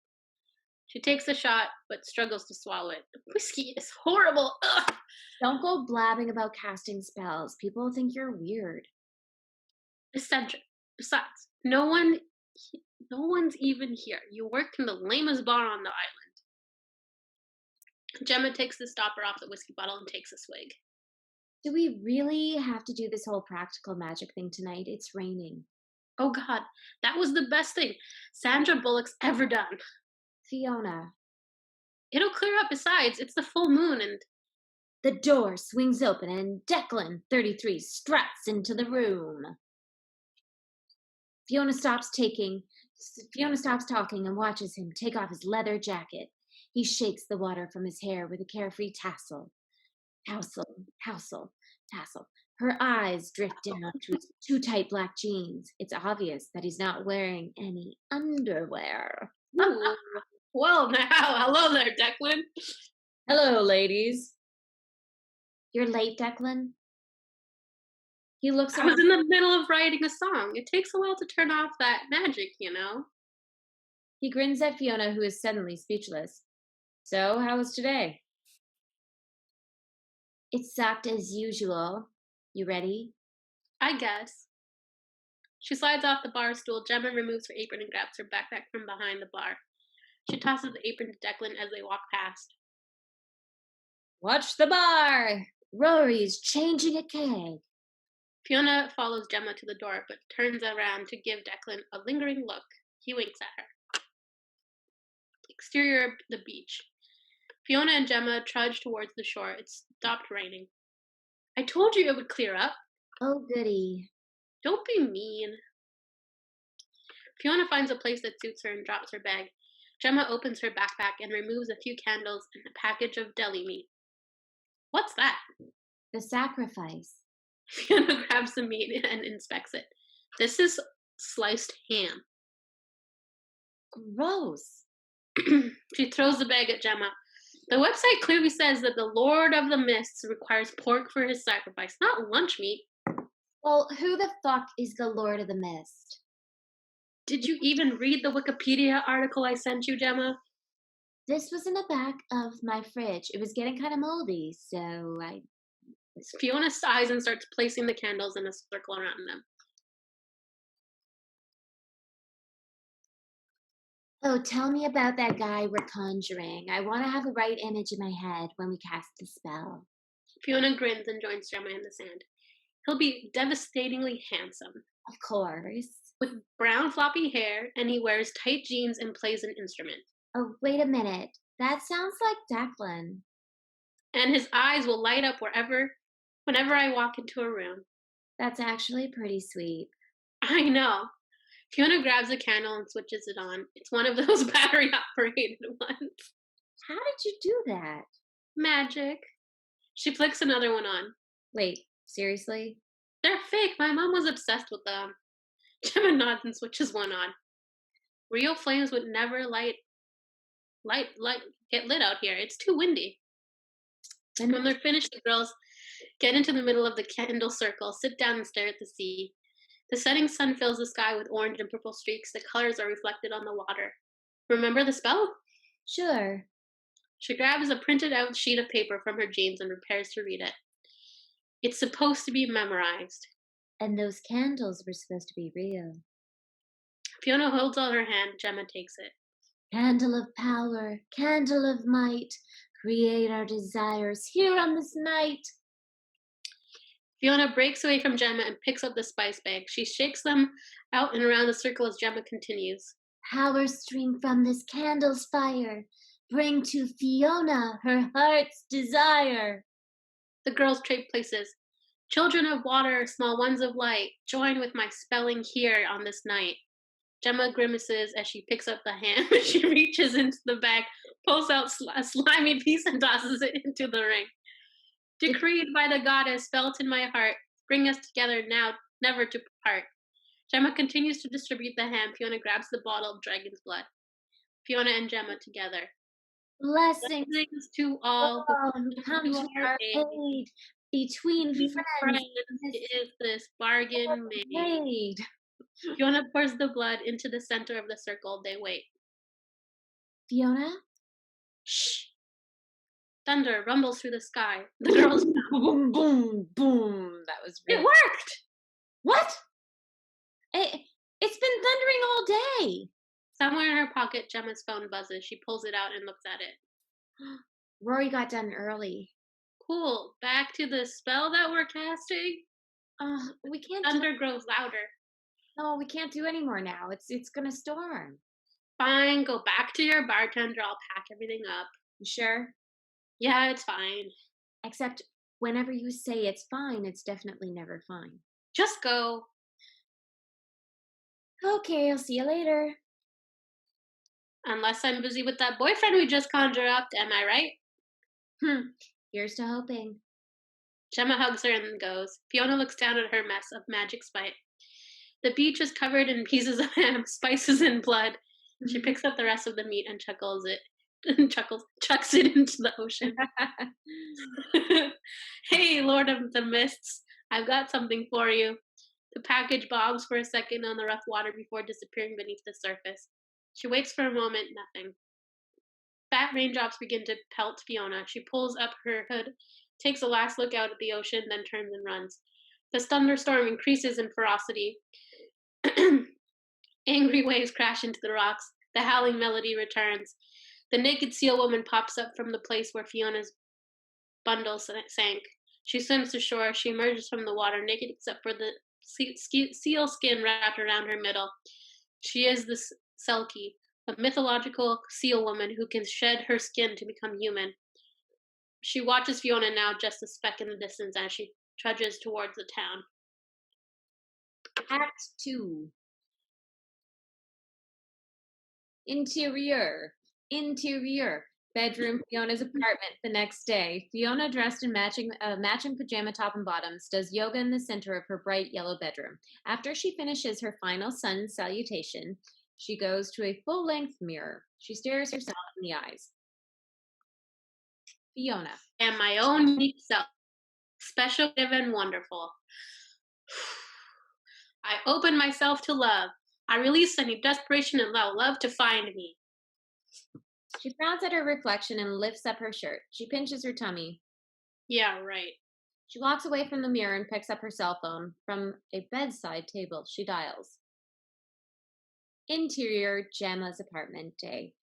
She takes the shot, but struggles to swallow it. Whiskey is horrible. Ugh. Don't go blabbing about casting spells. People think you're weird. Eccentric. Besides, no one's even here. You work in the lamest bar on the island. Gemma takes the stopper off the whiskey bottle and takes a swig. Do we really have to do this whole practical magic thing tonight? It's raining. Oh God, that was the best thing Sandra Bullock's ever done. Fiona. It'll clear up. Besides, it's the full moon and... The door swings open and Declan, 33, struts into the room. Fiona stops talking and watches him take off his leather jacket. He shakes the water from his hair with a carefree tassel. Her eyes drift down to his too tight black jeans. It's obvious that he's not wearing any underwear. Ooh. Well, now, hello there, Declan. Hello, ladies. You're late, Declan? He looks I was in the middle of writing a song. It takes a while to turn off that magic, you know? He grins at Fiona, who is suddenly speechless. So, how was today? It sucked as usual. You ready? I guess. She slides off the bar stool. Gemma removes her apron and grabs her backpack from behind the bar. She tosses the apron to Declan as they walk past. Watch the bar! Rory's changing a keg. Fiona follows Gemma to the door, but turns around to give Declan a lingering look. He winks at her. Exterior, the beach. Fiona and Gemma trudge towards the shore. It stopped raining. I told you it would clear up. Oh, goody. Don't be mean. Fiona finds a place that suits her and drops her bag. Gemma opens her backpack and removes a few candles and a package of deli meat. What's that? The sacrifice. Fiona grabs the meat and inspects it. This is sliced ham. Gross. She throws the bag at Gemma. The website clearly says that the Lord of the Mists requires pork for his sacrifice, not lunch meat. Well, who the fuck is the Lord of the Mist? Did you even read the Wikipedia article I sent you, Gemma? This was in the back of my fridge. It was getting kind of moldy, so I... Fiona sighs and starts placing the candles in a circle around them. Oh, tell me about that guy we're conjuring. I want to have the right image in my head when we cast the spell. Fiona grins and joins Gemma in the sand. He'll be devastatingly handsome. Of course. With brown floppy hair, and he wears tight jeans and plays an instrument. Oh, wait a minute. That sounds like Declan. And his eyes will light up whenever I walk into a room. That's actually pretty sweet. I know. Fiona grabs a candle and switches it on. It's one of those battery-operated ones. How did you do that? Magic. She flicks another one on. Wait, seriously? They're fake. My mom was obsessed with them. Gemma nods and switches one on. Real flames would never get lit out here. It's too windy. And when they're finished, the girls get into the middle of the candle circle, sit down and stare at the sea. The setting sun fills the sky with orange and purple streaks. The colors are reflected on the water. Remember the spell? Sure. She grabs a printed out sheet of paper from her jeans and prepares to read it. It's supposed to be memorized. And those candles were supposed to be real. Fiona holds out her hand. Gemma takes it. Candle of power, candle of might, create our desires here on this night. Fiona breaks away from Gemma and picks up the spice bag. She shakes them out and around the circle as Gemma continues. Power stream from this candle's fire. Bring to Fiona her heart's desire. The girls trade places. Children of water, small ones of light, join with my spelling here on this night. Gemma grimaces as she picks up the ham. She reaches into the bag, pulls out a slimy piece and tosses it into the ring. Decreed by the goddess, felt in my heart, bring us together now, never to part. Gemma continues to distribute the ham. Fiona grabs the bottle of dragon's blood. Fiona and Gemma together. Blessings to all who come to our aid. Between friends is this bargain made. Fiona pours the blood into the center of the circle. They wait. Fiona? Shh. Thunder rumbles through the sky. The girls boom, boom, boom. That was really... It worked! What? It's been thundering all day. Somewhere in her pocket, Gemma's phone buzzes. She pulls it out and looks at it. Rory got done early. Cool. Back to the spell that we're casting? We can't. Thunder grows louder. No, we can't do any more now. It's gonna storm. Fine. Go back to your bartender. I'll pack everything up. You sure? Yeah, it's fine. Except whenever you say it's fine, it's definitely never fine. Just go. Okay, I'll see you later. Unless I'm busy with that boyfriend we just conjured up, am I right? Here's to hoping. Gemma hugs her and goes. Fiona looks down at her mess of magic spite. The beach is covered in pieces of ham, spices, and blood. She picks up the rest of the meat and chucks it into the ocean. Hey, Lord of the Mists, I've got something for you. The package bogs for a second on the rough water before disappearing beneath the surface. She waits for a moment, nothing. Fat raindrops begin to pelt Fiona. She pulls up her hood, takes a last look out at the ocean, then turns and runs. The thunderstorm increases in ferocity. Angry waves crash into the rocks. The howling melody returns. The naked seal woman pops up from the place where Fiona's bundle sank. She swims to shore. She emerges from the water, naked except for the seal skin wrapped around her middle. She is the Selkie, a mythological seal woman who can shed her skin to become human. She watches Fiona, now just a speck in the distance, as she trudges towards the town. Act 2. Interior. Bedroom, Fiona's apartment the next day. Fiona, dressed in matching pajama top and bottoms, does yoga in the center of her bright yellow bedroom. After she finishes her final sun salutation, she goes to a full-length mirror. She stares herself in the eyes. Fiona. And my own unique self, special and wonderful. I open myself to love. I release any desperation and allow love to find me. She frowns at her reflection and lifts up her shirt. She pinches her tummy. Yeah, right. She walks away from the mirror and picks up her cell phone. From a bedside table, she dials. Interior, Gemma's apartment day.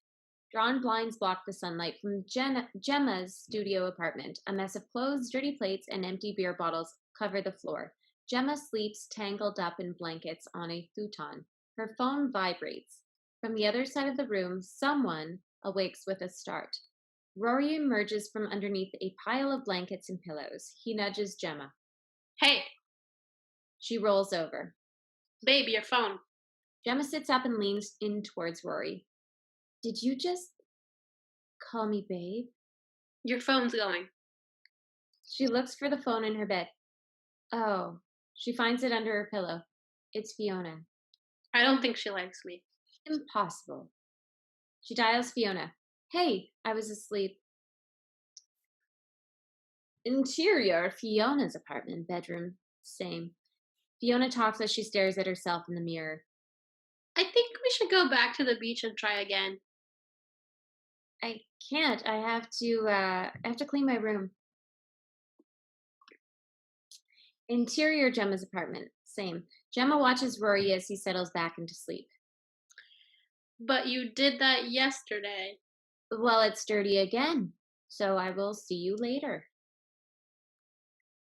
Drawn blinds block the sunlight from Gemma's studio apartment. A mess of clothes, dirty plates, and empty beer bottles cover the floor. Gemma sleeps tangled up in blankets on a futon. Her phone vibrates. From the other side of the room, someone awakes with a start. Rory emerges from underneath a pile of blankets and pillows. He nudges Gemma. Hey. She rolls over. Babe, your phone. Gemma sits up and leans in towards Rory. Did you just call me babe? Your phone's going. She looks for the phone in her bed. Oh, she finds it under her pillow. It's Fiona. I don't think she likes me. Impossible. She dials Fiona. Hey, I was asleep. Interior, Fiona's apartment, bedroom, same. Fiona talks as she stares at herself in the mirror. I think we should go back to the beach and try again. I can't. I have to clean my room. Interior, Gemma's apartment, same. Gemma watches Rory as he settles back into sleep. But you did that yesterday. Well, it's dirty again, so I will see you later.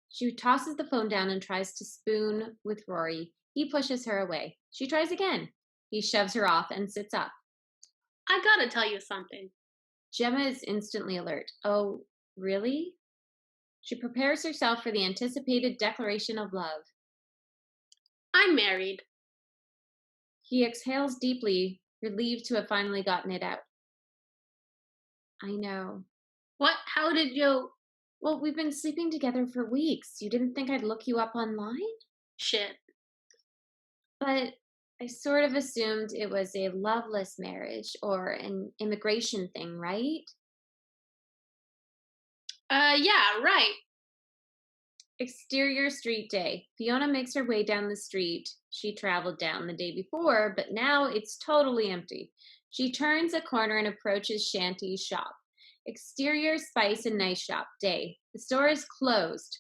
She tosses the phone down and tries to spoon with Rory. He pushes her away. She tries again. He shoves her off and sits up. I gotta tell you something. Gemma is instantly alert. Oh, really? She prepares herself for the anticipated declaration of love. I'm married. He exhales deeply, relieved to have finally gotten it out. I know. What? How did you... Well, we've been sleeping together for weeks. You didn't think I'd look you up online? Shit. But I sort of assumed it was a loveless marriage or an immigration thing, right? Yeah, right. Exterior street day. Fiona makes her way down the street she traveled down the day before, but now it's totally empty. She turns a corner and approaches Shanty's shop. Exterior spice and nice shop day. The store is closed.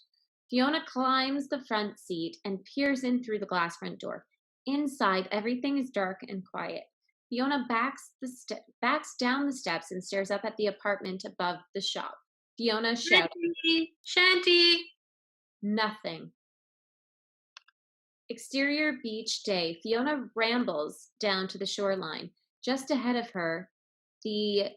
Fiona climbs the front seat and peers in through the glass front door. Inside, everything is dark and quiet. Fiona backs down the steps and stares up at the apartment above the shop. Fiona shouts, Shanty! Nothing. Exterior beach day. Fiona rambles down to the shoreline. Just ahead of her, the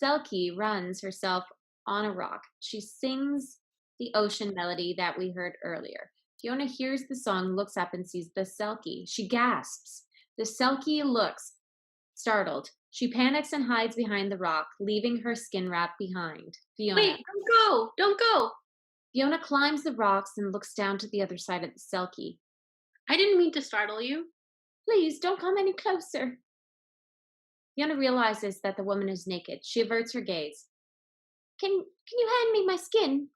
Selkie runs herself on a rock. She sings the ocean melody that we heard earlier. Fiona hears the song, looks up and sees the Selkie. She gasps. The Selkie looks startled. She panics and hides behind the rock, leaving her skin wrap behind. Fiona. Wait, don't go! Don't go! Fiona climbs the rocks and looks down to the other side of the Selkie. I didn't mean to startle you. Please, don't come any closer. Fiona realizes that the woman is naked. She averts her gaze. Can you hand me my skin?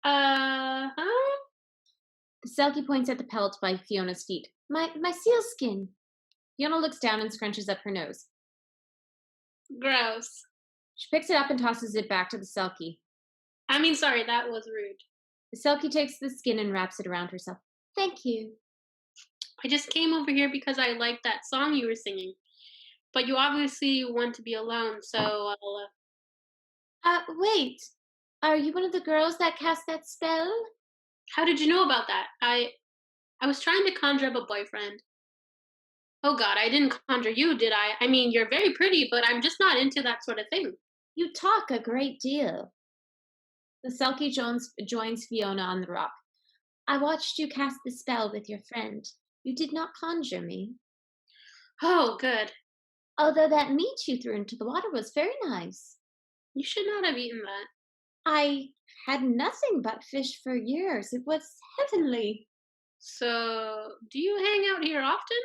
Huh? The Selkie points at the pelt by Fiona's feet. My seal skin. Fiona looks down and scrunches up her nose. Gross. She picks it up and tosses it back to the Selkie. I mean, sorry, that was rude. The Selkie takes the skin and wraps it around herself. Thank you. I just came over here because I liked that song you were singing. But you obviously want to be alone, so I'll... Wait. Are you one of the girls that cast that spell? How did you know about that? I was trying to conjure up a boyfriend. Oh God, I didn't conjure you, did I? I mean, you're very pretty, but I'm just not into that sort of thing. You talk a great deal. The Selkie joins Fiona on the rock. I watched you cast the spell with your friend. You did not conjure me. Oh, good. Although that meat you threw into the water was very nice. You should not have eaten that. I had nothing but fish for years. It was heavenly. So, do you hang out here often?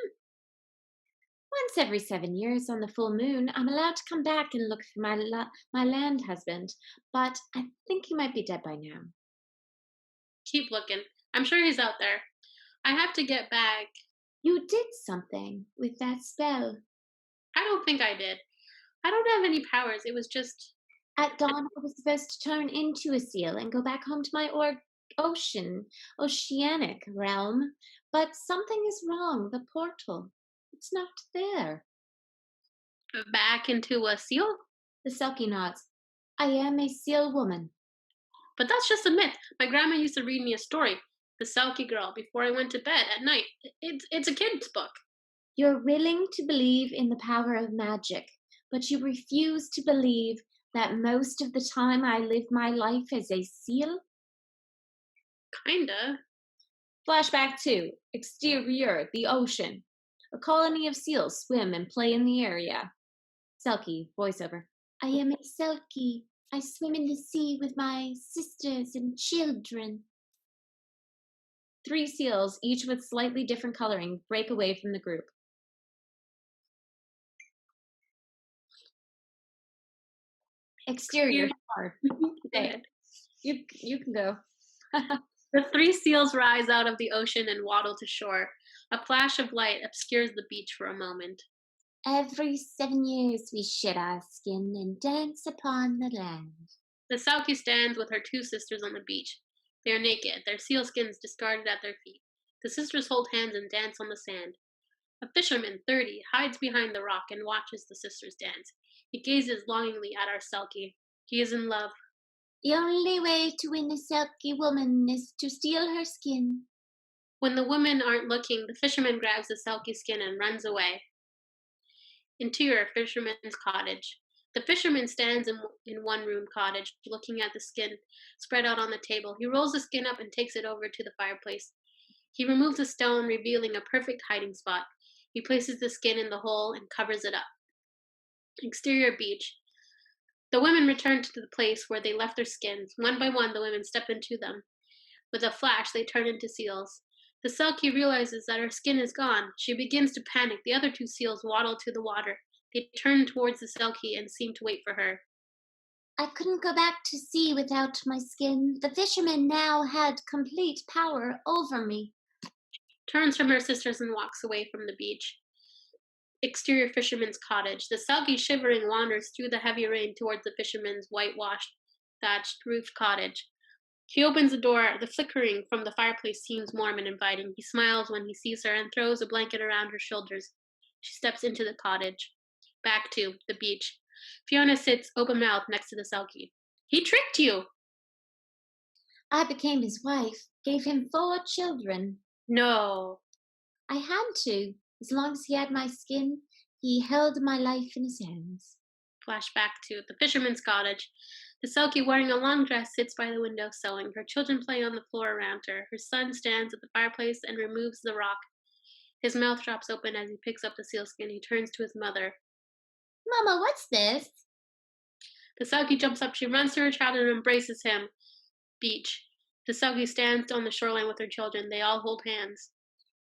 Once every 7 years on the full moon, I'm allowed to come back and look for my land husband, but I think he might be dead by now. Keep looking. I'm sure he's out there. I have to get back. You did something with that spell. I don't think I did. I don't have any powers. It was just. At dawn, I was supposed to turn into a seal and go back home to my oceanic realm, but something is wrong. The portal, it's not there. Back into a seal? The Selkie nods. I am a seal woman. But that's just a myth. My grandma used to read me a story, The Selkie Girl, before I went to bed at night. It's a kid's book. You're willing to believe in the power of magic, but you refuse to believe that most of the time I live my life as a seal? Kinda. Flashback 2. Exterior, the ocean. A colony of seals swim and play in the area. Selkie, voiceover. I am a Selkie. I swim in the sea with my sisters and children. 3 seals, each with slightly different coloring, break away from the group. Exterior. Okay. You can go. The 3 seals rise out of the ocean and waddle to shore. A flash of light obscures the beach for a moment. Every 7 years we shed our skin and dance upon the land. The Selkie stands with her 2 sisters on the beach. They are naked, their seal skins discarded at their feet. The sisters hold hands and dance on the sand. A fisherman, 30, hides behind the rock and watches the sisters dance. He gazes longingly at our Selkie. He is in love. The only way to win a Selkie woman is to steal her skin. When the women aren't looking, the fisherman grabs the Selkie skin and runs away. Interior fisherman's cottage. The fisherman stands in one-room cottage, looking at the skin spread out on the table. He rolls the skin up and takes it over to the fireplace. He removes a stone, revealing a perfect hiding spot. He places the skin in the hole and covers it up. Exterior beach. The women return to the place where they left their skins. One by one, the women step into them. With a flash, they turn into seals. The Selkie realizes that her skin is gone. She begins to panic. The other 2 seals waddle to the water. They turn towards the Selkie and seem to wait for her. I couldn't go back to sea without my skin. The fisherman now had complete power over me. Turns from her sisters and walks away from the beach. Exterior fisherman's cottage. The Selkie, shivering, wanders through the heavy rain towards the fisherman's whitewashed, thatched roofed cottage. He opens the door. The flickering from the fireplace seems warm and inviting. He smiles when he sees her and throws a blanket around her shoulders. She steps into the cottage. Back to the beach. Fiona sits open-mouthed next to the Selkie. He tricked you! I became his wife, gave him 4 children. No. I had to. As long as he had my skin, he held my life in his hands. Flashback to the fisherman's cottage. The Selkie, wearing a long dress, sits by the window sewing. Her children play on the floor around her. Her son stands at the fireplace and removes the rock. His mouth drops open as he picks up the sealskin. He turns to his mother. Mama, what's this? The Selkie jumps up. She runs to her child and embraces him. Beach. The Selkie stands on the shoreline with her children. They all hold hands.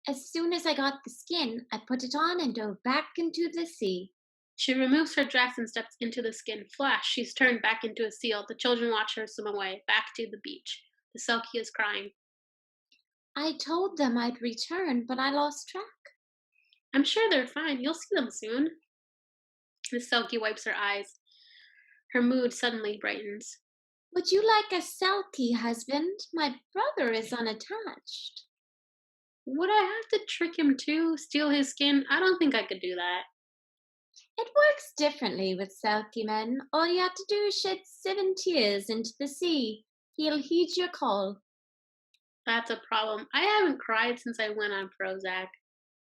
As soon as I got the skin, I put it on and dove back into the sea. She removes her dress and steps into the skin. Flash, she's turned back into a seal. The children watch her swim away, back to the beach. The Selkie is crying. I told them I'd return, but I lost track. I'm sure they're fine. You'll see them soon. The Selkie wipes her eyes. Her mood suddenly brightens. Would you like a Selkie, husband? My brother is unattached. Would I have to trick him too? Steal his skin? I don't think I could do that. It works differently with Selkie men. All you have to do is shed 7 tears into the sea. He'll heed your call. That's a problem. I haven't cried since I went on Prozac.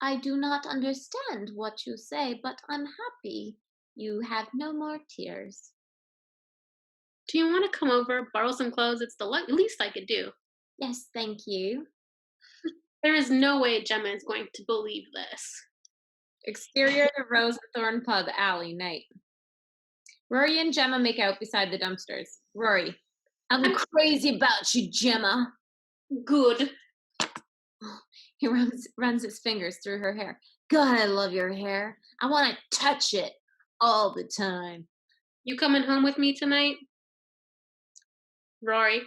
I do not understand what you say, but I'm happy you have no more tears. Do you want to come over, borrow some clothes? It's the least I could do. Yes, thank you. There is no way Gemma is going to believe this. Exterior, the Rose and Thorn Pub alley, night. Rory and Gemma make out beside the dumpsters. Rory. I'm crazy about you, Gemma. Good. He runs his fingers through her hair. God, I love your hair. I want to touch it all the time. You coming home with me tonight? Rory.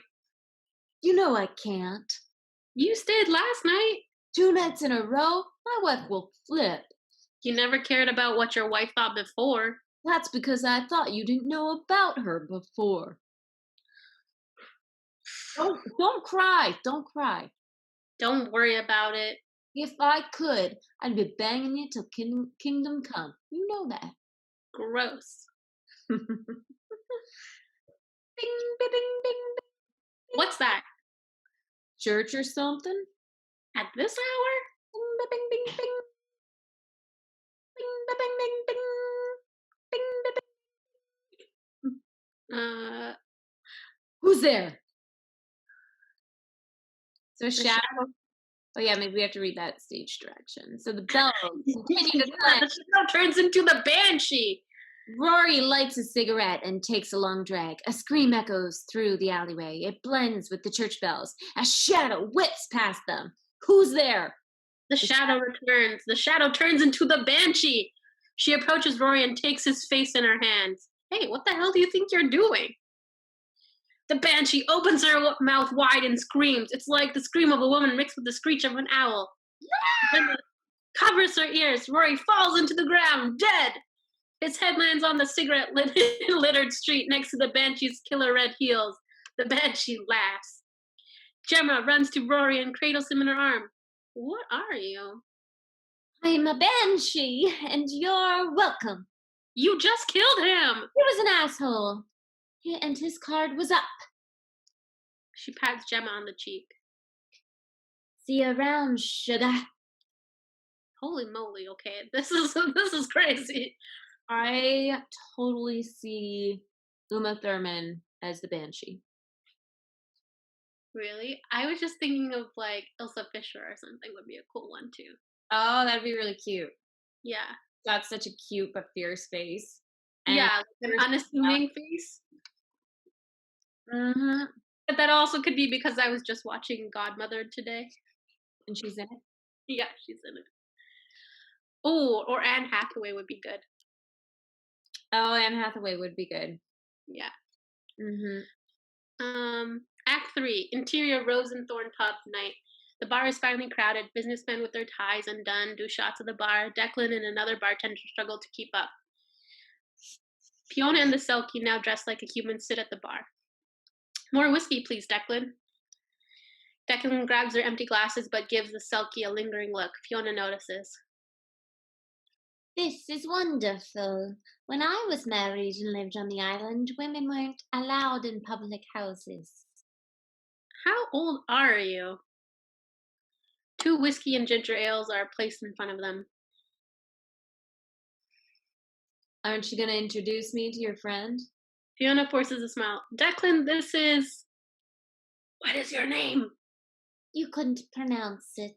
You know I can't. You stayed last night. 2 nights in a row, my wife will flip. You never cared about what your wife thought before. That's because I thought you didn't know about her before. Don't cry. Don't cry. Don't worry about it. If I could, I'd be banging you till kingdom come. You know that. Gross. Bing, bing, bing, bing. What's that? Church or something? At this hour? Bing, bing, bing, bing. Bing, bing, bing, bing. Bing, bing, bing. Who's there? So Shadow. Oh yeah, maybe we have to read that stage direction. So the bells continue to clang. The shadow turns into the Banshee. Rory lights a cigarette and takes a long drag. A scream echoes through the alleyway. It blends with the church bells. A shadow whips past them. Who's there? The shadow returns. The shadow turns into the Banshee. She approaches Rory and takes his face in her hands. Hey, what the hell do you think you're doing? The Banshee opens her mouth wide and screams. It's like the scream of a woman mixed with the screech of an owl. Then it covers her ears. Rory falls into the ground, dead. His head lands on the cigarette-littered street next to the Banshee's killer red heels. The Banshee laughs. Gemma runs to Rory and cradles him in her arm. What are you? I'm a Banshee, and you're welcome. You just killed him! He was an asshole. And his card was up. She pats Gemma on the cheek. See you around, sugar. Holy moly, okay. This is crazy. I totally see Uma Thurman as the Banshee. Really? I was just thinking of like Ilsa Fisher or something would be a cool one too. Oh, that'd be really cute. Yeah. That's such a cute but fierce face. And yeah, like an unassuming face. Mm-hmm. But that also could be because I was just watching Godmother today. And she's in it? Yeah, she's in it. Oh, or Anne Hathaway would be good. Oh, Anne Hathaway would be good. Yeah. Mm-hmm. Act 3, interior Rose and Thorn pub night. The bar is finally crowded. Businessmen with their ties undone do shots of the bar. Declan and another bartender struggle to keep up. Fiona and the Selkie, now dressed like a human, sit at the bar. More whiskey, please, Declan. Declan grabs their empty glasses but gives the Selkie a lingering look. Fiona notices. This is wonderful. When I was married and lived on the island, women weren't allowed in public houses. How old are you? 2 whiskey and ginger ales are placed in front of them. Aren't you going to introduce me to your friend? Fiona forces a smile. Declan, this is... What is your name? You couldn't pronounce it.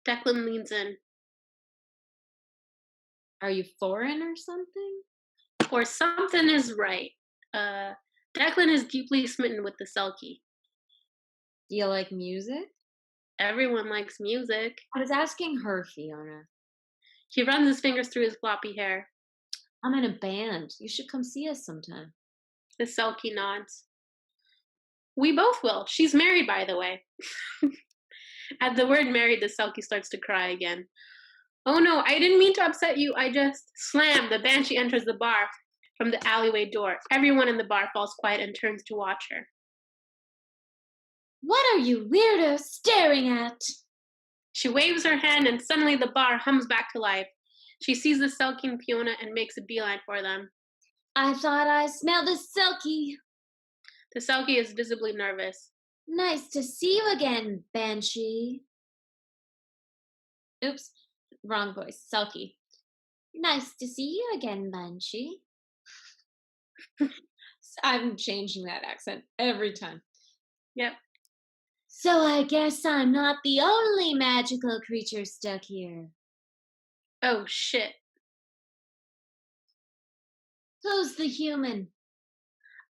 Declan leans in. Are you foreign or something? Or something is right. Declan is deeply smitten with the Selkie. Do you like music? Everyone likes music. I was asking her, Fiona. He runs his fingers through his floppy hair. I'm in a band. You should come see us sometime. The Selkie nods. We both will. She's married, by the way. At the word married, the Selkie starts to cry again. Oh no, I didn't mean to upset you. I just slammed. The Banshee enters the bar from the alleyway door. Everyone in the bar falls quiet and turns to watch her. What are you weirdos staring at? She waves her hand and suddenly the bar hums back to life. She sees the Selkie and Fiona and makes a beeline for them. I thought I smelled a Selkie. The Selkie is visibly nervous. Nice to see you again, Banshee. Oops, wrong voice. Selkie. Nice to see you again, Banshee. I'm changing that accent every time. Yep. So I guess I'm not the only magical creature stuck here. Oh, shit. Who's the human?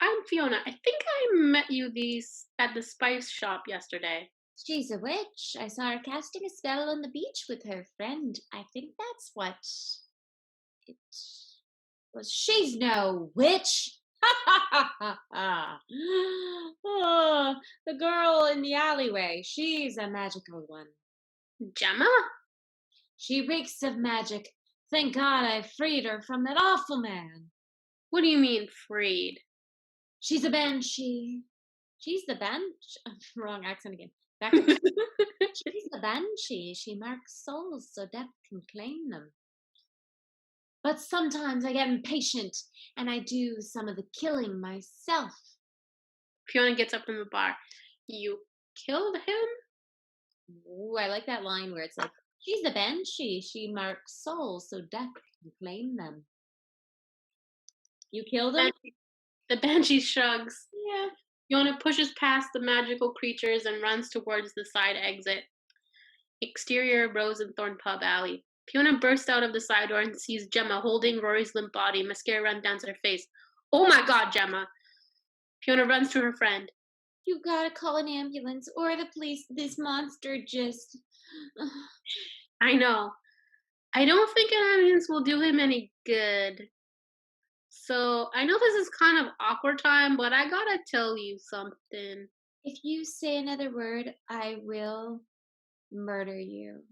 I'm Fiona. I think I met you at the spice shop yesterday. She's a witch. I saw her casting a spell on the beach with her friend. I think that's what it was. She's no witch. Ha ha ha ha ha. Oh, the girl in the alleyway. She's a magical one. Gemma? She reeks of magic. Thank God I freed her from that awful man. What do you mean, freed? She's a banshee. She's the wrong accent again. She's the banshee. She marks souls so death can claim them. But sometimes I get impatient and I do some of the killing myself. Fiona gets up from the bar. You killed him? Ooh, I like that line where it's like, she's the banshee. She marks souls so death can claim them. You killed him? The banshee shrugs. Yeah. Fiona pushes past the magical creatures and runs towards the side exit. Exterior Rose and Thorn Pub Alley. Fiona bursts out of the side door and sees Gemma holding Rory's limp body. Mascara runs down to her face. Oh my God, Gemma! Fiona runs to her friend. You gotta call an ambulance or the police. This monster just... I know. I don't think an ambulance will do him any good. So, I know this is kind of awkward time, but I gotta tell you something. If you say another word, I will murder you.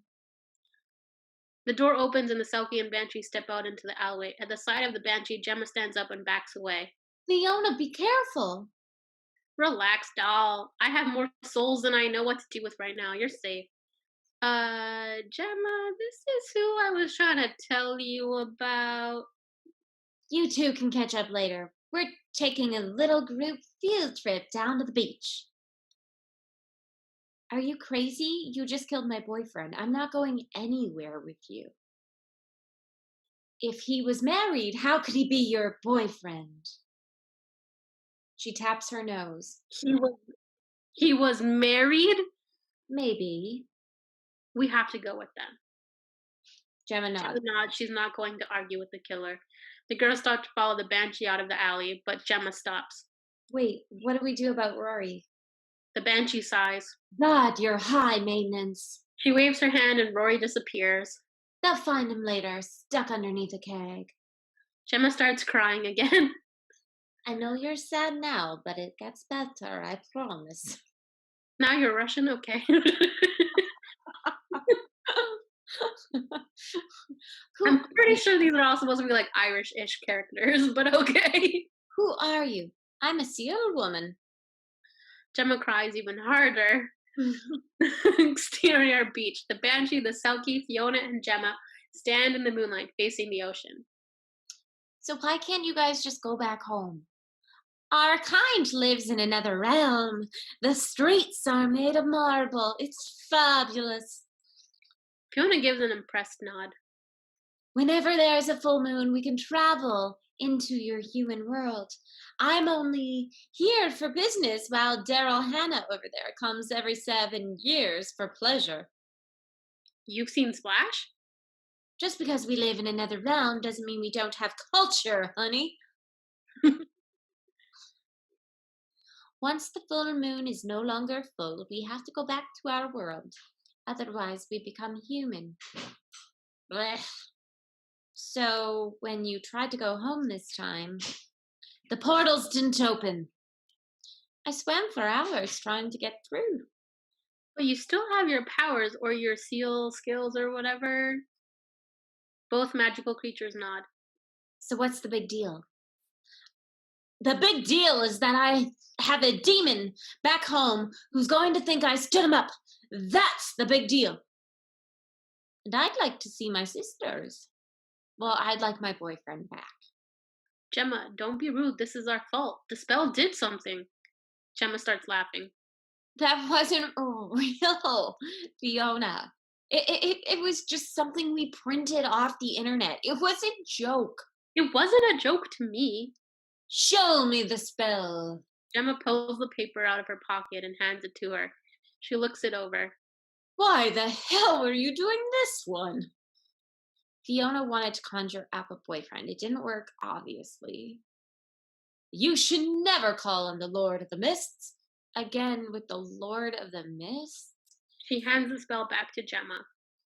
The door opens and the Selkie and Banshee step out into the alleyway. At the side of the Banshee, Gemma stands up and backs away. Fiona, be careful. Relax, doll. I have more souls than I know what to do with right now. You're safe. Gemma, this is who I was trying to tell you about. You two can catch up later. We're taking a little group field trip down to the beach. Are you crazy? You just killed my boyfriend. I'm not going anywhere with you. If he was married, how could he be your boyfriend? She taps her nose. He was married? Maybe. We have to go with them. Gemma nods. She's not going to argue with the killer. The girls start to follow the Banshee out of the alley, but Gemma stops. Wait, what do we do about Rory? The Banshee sighs. God, you're high maintenance. She waves her hand and Rory disappears. They'll find him later, stuck underneath a keg. Gemma starts crying again. I know you're sad now, but it gets better, I promise. Now you're Russian, okay? I'm pretty sure these are all supposed to be like Irish-ish characters, but okay. Who are you? I'm a seal woman. Gemma cries even harder. Exterior beach. The Banshee, the Selkie, Fiona, and Gemma stand in the moonlight facing the ocean. So why can't you guys just go back home? Our kind lives in another realm. The streets are made of marble. It's fabulous. Fiona gives an impressed nod. Whenever there's a full moon, we can travel into your human world. I'm only here for business while Daryl Hannah over there comes every 7 years for pleasure. You've seen Splash? Just because we live in another realm doesn't mean we don't have culture, honey. Once the full moon is no longer full, we have to go back to our world. Otherwise, we become human. Blech. So, when you tried to go home this time, the portals didn't open. I swam for hours trying to get through. But you still have your powers or your seal skills or whatever. Both magical creatures nod. So what's the big deal? The big deal is that I have a demon back home who's going to think I stood him up. That's the big deal. And I'd like to see my sisters. Well, I'd like my boyfriend back. Gemma, don't be rude. This is our fault. The spell did something. Gemma starts laughing. That wasn't real, Fiona. It was just something we printed off the internet. It was a joke. It wasn't a joke to me. Show me the spell. Gemma pulls the paper out of her pocket and hands it to her. She looks it over. Why the hell were you doing this one? Fiona wanted to conjure up a boyfriend. It didn't work, obviously. You should never call on the Lord of the Mists. Again with the Lord of the Mists. She hands the spell back to Gemma.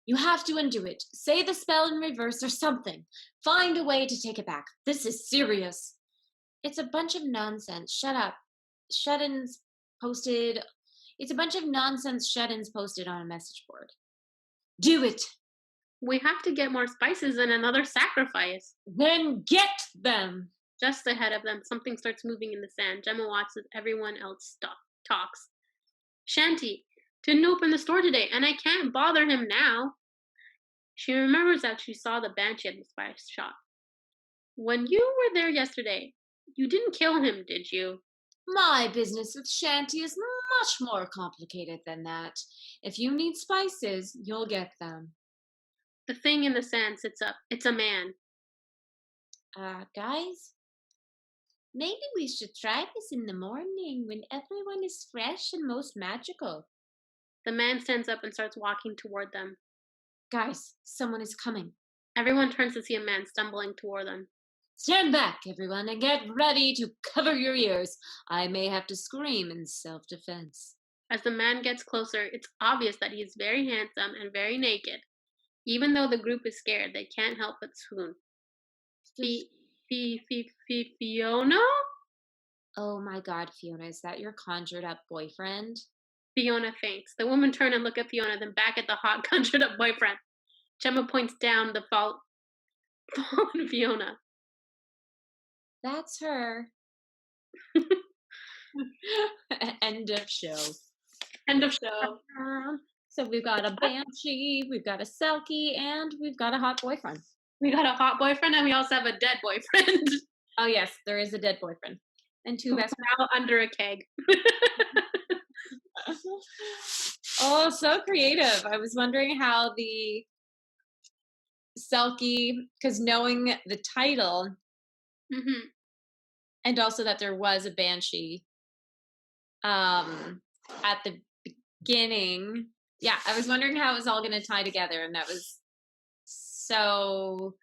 You have to undo it. Say the spell in reverse or something. Find a way to take it back. This is serious. It's a bunch of nonsense. Shut up. Shut-ins posted. It's a bunch of nonsense shut-ins posted on a message board. Do it. We have to get more spices and another sacrifice. Then get them. Just ahead of them, something starts moving in the sand. Gemma watches everyone else talks. Shanty didn't open the store today, and I can't bother him now. She remembers that she saw the Banshee at the spice shop. When you were there yesterday, you didn't kill him, did you? My business with Shanty is much more complicated than that. If you need spices, you'll get them. The thing in the sand sits up. It's a man. Guys? Maybe we should try this in the morning when everyone is fresh and most magical. The man stands up and starts walking toward them. Guys, someone is coming. Everyone turns to see a man stumbling toward them. Stand back, everyone, and get ready to cover your ears. I may have to scream in self-defense. As the man gets closer, it's obvious that he is very handsome and very naked. Even though the group is scared, they can't help but swoon. Fiona? Oh my god, Fiona, is that your conjured up boyfriend? Fiona faints. The women turn and look at Fiona, then back at the hot conjured up boyfriend. Gemma points down the fallen Fiona. That's her. End of show. End of show. So we've got a Banshee, we've got a Selkie, and we've got a hot boyfriend. We got a hot boyfriend, and we also have a dead boyfriend. Oh yes, there is a dead boyfriend. And two best now under a keg. Oh, so creative. I was wondering how the Selkie, because knowing the title, and also that there was a Banshee at the beginning. Yeah, I was wondering how it was all going to tie together, and that was so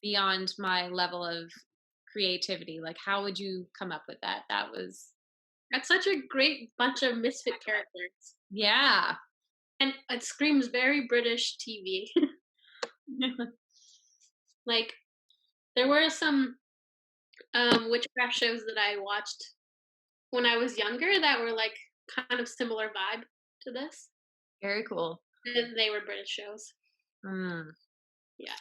beyond my level of creativity. Like, how would you come up with that? That's such a great bunch of misfit characters. Yeah. And it screams very British TV. Like, there were some witchcraft shows that I watched when I was younger that were like kind of similar vibe to this. Very cool. And they were British shows. Yeah.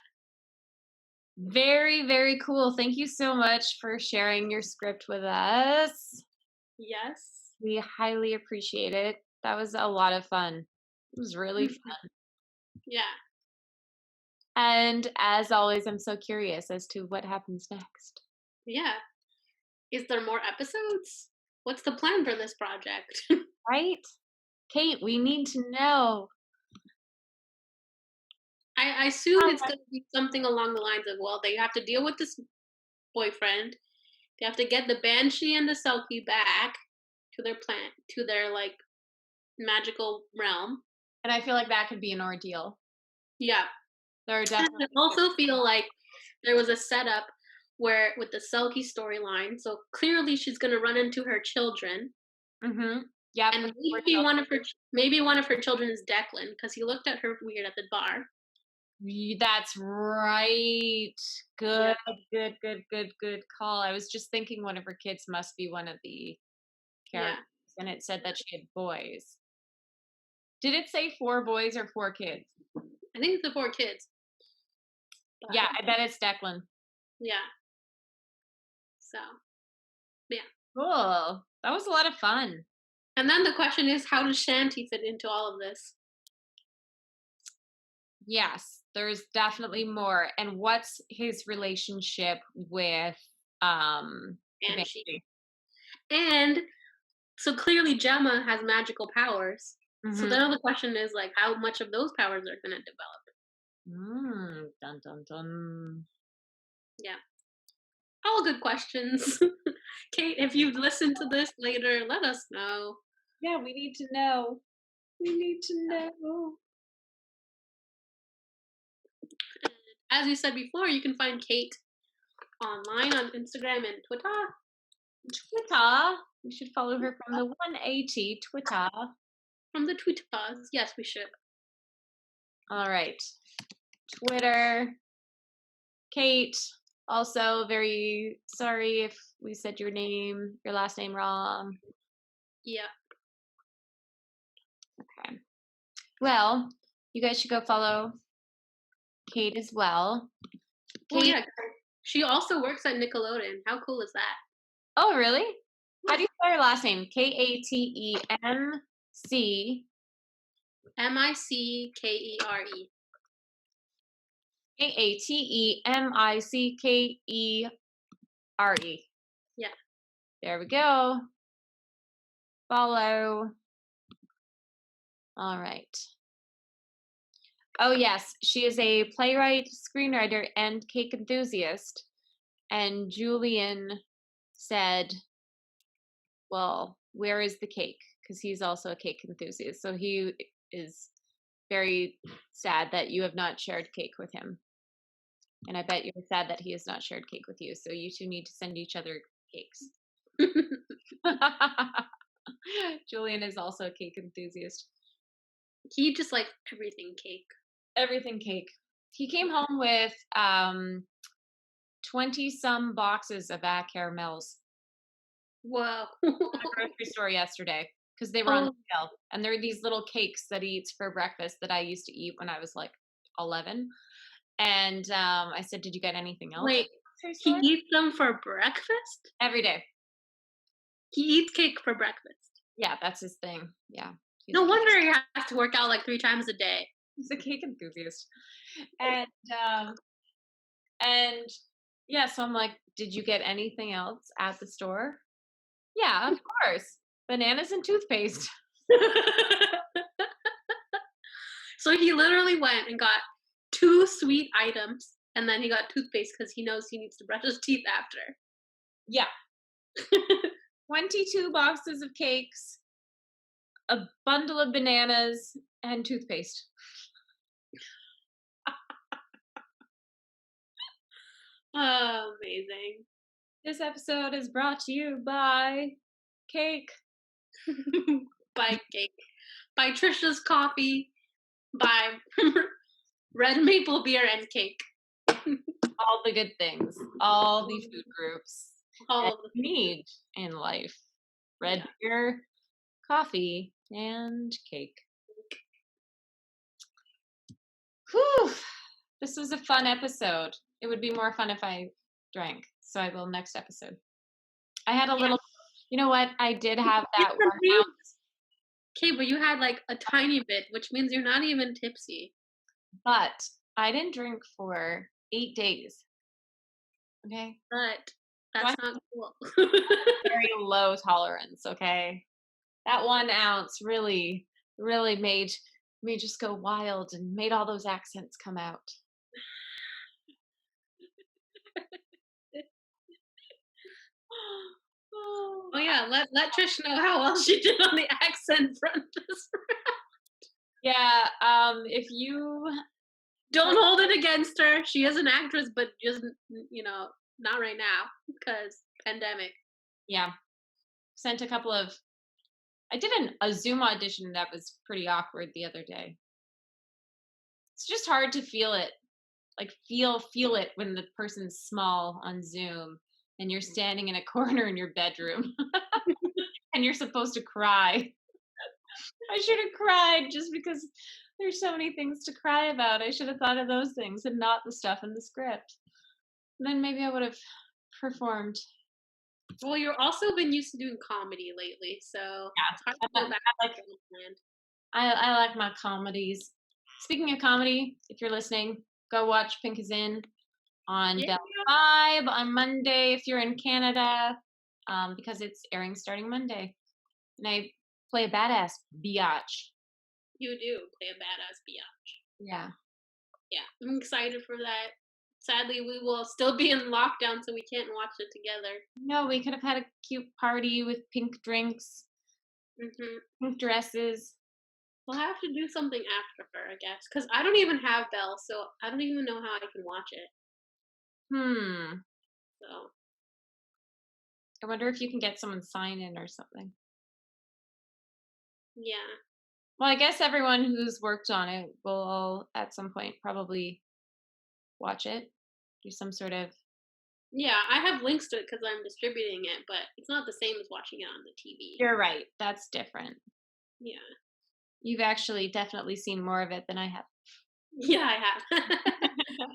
Very, very cool. Thank you so much for sharing your script with us. Yes. We highly appreciate it. That was a lot of fun. It was really fun. Yeah. And as always, I'm so curious as to what happens next. Yeah. Is there more episodes? What's the plan for this project? Right? Kate, we need to know. I assume it's going to be something along the lines of, well, they have to deal with this boyfriend. They have to get the Banshee and the Selkie back to their like magical realm. And I feel like that could be an ordeal. Yeah. There are definitely. I also feel like there was a setup where with the Selkie storyline, so clearly she's going to run into her children. Yeah. And maybe one of her children is Declan because he looked at her weird at the bar. That's right. Good call. I was just thinking one of her kids must be one of the characters, and it said that she had boys. Did it say 4 boys or 4 kids? I think it's the 4 kids. Yeah, I bet it's Declan. Yeah. So, yeah. Cool. That was a lot of fun. And then the question is, how does Shanty fit into all of this? Yes, there's definitely more. And what's his relationship with Banshee? And so clearly Gemma has magical powers. So then the question is like how much of those powers are going to develop. Dun dun dun. Yeah. All good questions. Kate, if you've listened to this later, let us know. Yeah, we need to know. We need to know. as you said before, you can find Kate online on Instagram and Twitter. Twitter. We should follow her from the 180 Twitter. From the Twitters. Yes, we should. All right. Twitter. Kate, also very sorry if we said your last name wrong. Yeah. Okay. Well, you guys should go follow Kate as well. Kate, oh, yeah. She also works at Nickelodeon. How cool is that? Oh, really? How do you spell her last name? Katemc. Mickere. Katemickeere. Yeah. There we go. Follow. All right. Oh, yes. She is a playwright, screenwriter, and cake enthusiast. And Julian said, well, where is the cake? Because he's also a cake enthusiast. So he is very sad that you have not shared cake with him. And I bet you're sad that he has not shared cake with you. So you two need to send each other cakes. Julian is also a cake enthusiast. He just likes everything cake. Everything cake. He came home with 20-some boxes of caramels. Whoa. At the grocery store yesterday because they were on sale. And there are these little cakes that he eats for breakfast that I used to eat when I was like 11. And I said, did you get anything else? Wait, he eats them for breakfast? Every day. He eats cake for breakfast. Yeah, that's his thing. Yeah. No wonder he has to work out like 3 times a day. He's a cake enthusiast. And yeah, so I'm like, did you get anything else at the store? Yeah, of course. Bananas and toothpaste. So he literally went and got 2 sweet items, and then he got toothpaste because he knows he needs to brush his teeth after. Yeah. 22 boxes of cakes, a bundle of bananas, and toothpaste. Oh, amazing. This episode is brought to you by cake. By cake. By Trisha's coffee. By red maple beer and cake. All the good things. All the food groups. All that you need in life. Red beer, coffee, and cake. Whew. This was a fun episode. It would be more fun if I drank. So I will next episode. I had a little, you know what? I did have that 1 ounce. Okay, but you had like a tiny bit, which means you're not even tipsy. But I didn't drink for 8 days. Okay? But that's not cool. Very low tolerance, okay? That 1 ounce really made me just go wild and made all those accents come out. Oh yeah, let Trish know how well she did on the accent front this round. Yeah, if you don't hold it against her. She is an actress, but just not right now because pandemic. Yeah, sent a couple of. I did a Zoom audition that was pretty awkward the other day. It's just hard to feel it, like feel it when the person's small on Zoom and you're standing in a corner in your bedroom and you're supposed to cry. I should have cried just because there's so many things to cry about. I should have thought of those things and not the stuff in the script. And then maybe I would have performed. Well, you've also been used to doing comedy lately, so yeah, it's hard to go back I like my comedies. Speaking of comedy, if you're listening, go watch Pink is In on Bell 5 on Monday if you're in Canada, because it's airing starting Monday. And I play a badass biatch. You do play a badass biatch. Yeah. Yeah, I'm excited for that. Sadly, we will still be in lockdown, so we can't watch it together. No, we could have had a cute party with pink drinks, pink dresses. We'll have to do something after her, I guess, because I don't even have Bell, so I don't even know how I can watch it. So I wonder if you can get someone sign in or something. yeah. Well, I guess everyone who's worked on it will at some point probably watch it. Do some sort of. Yeah, I have links to it because I'm distributing it, but it's not the same as watching it on the TV. You're right. That's different. Yeah. You've actually definitely seen more of it than I have. Yeah, I have.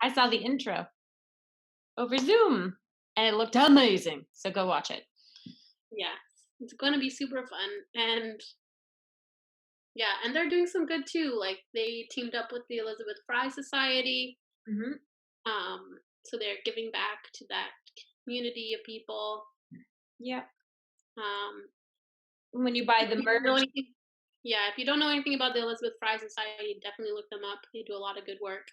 I saw the intro over Zoom and it looked amazing. So go watch it. Yeah, it's going to be super fun. And yeah, and they're doing some good too. Like they teamed up with the Elizabeth Fry Society. So they're giving back to that community of people. Yeah. Um, when you buy the merch. Yeah, if you don't know anything about the Elizabeth Fry Society, definitely look them up. They do a lot of good work.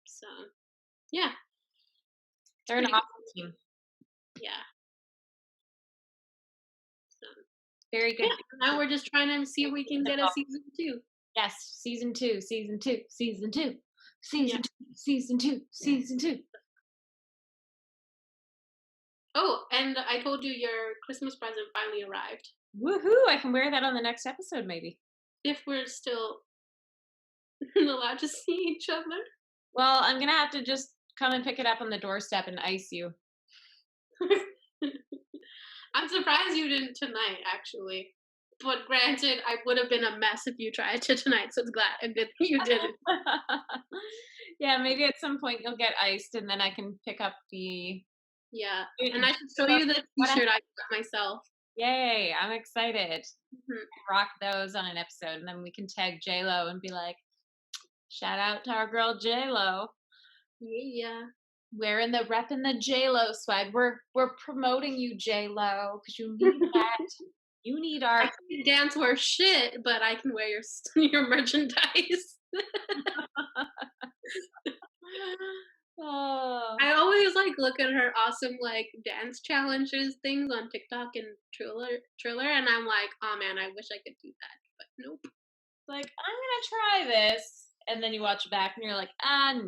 So yeah, they're an awesome team. Yeah. So very good. Yeah, now we're just trying to see if we can get a season 2. Yes, season 2, season 2, season 2, season 2, season 2, season 2. Oh, and I told you your Christmas present finally arrived. Woohoo! I can wear that on the next episode, maybe. If we're still allowed to see each other. Well, I'm gonna have to just come and pick it up on the doorstep and ice you. I'm surprised you didn't tonight, actually. But granted, I would have been a mess if you tried to tonight, so it's glad and good that you didn't. Yeah, maybe at some point you'll get iced and then I can pick up the. Yeah, and I should show you the t-shirt I got myself. Yay, I'm excited. Rock those on an episode and then we can tag J-Lo and be like, shout out to our girl J-Lo. Yeah. Wearing the repping the J-Lo swag. We're promoting you, J-Lo, because you need that. You need our. I can't dance or shit, but I can wear your merchandise. Oh. I always look at her awesome dance challenges things on TikTok and Triller, and I'm like, oh man, I wish I could do that, but nope. Like, I'm gonna try this, and then you watch it back and you're like,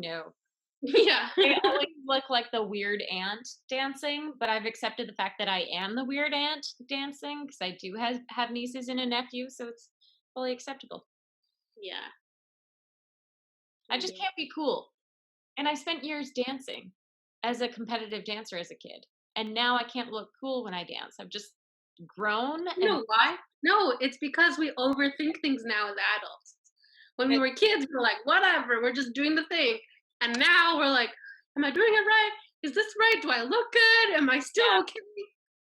no. Yeah. I always look like the weird aunt dancing, but I've accepted the fact that I am the weird aunt dancing because I do have nieces and a nephew, so it's fully acceptable. Yeah. I just can't be cool. And I spent years dancing as a competitive dancer as a kid. And now I can't look cool when I dance. I've just grown. You know why? No, it's because we overthink things now as adults. When we were kids, we were like, whatever, we're just doing the thing. And now we're like, am I doing it right? Is this right? Do I look good? Am I still okay?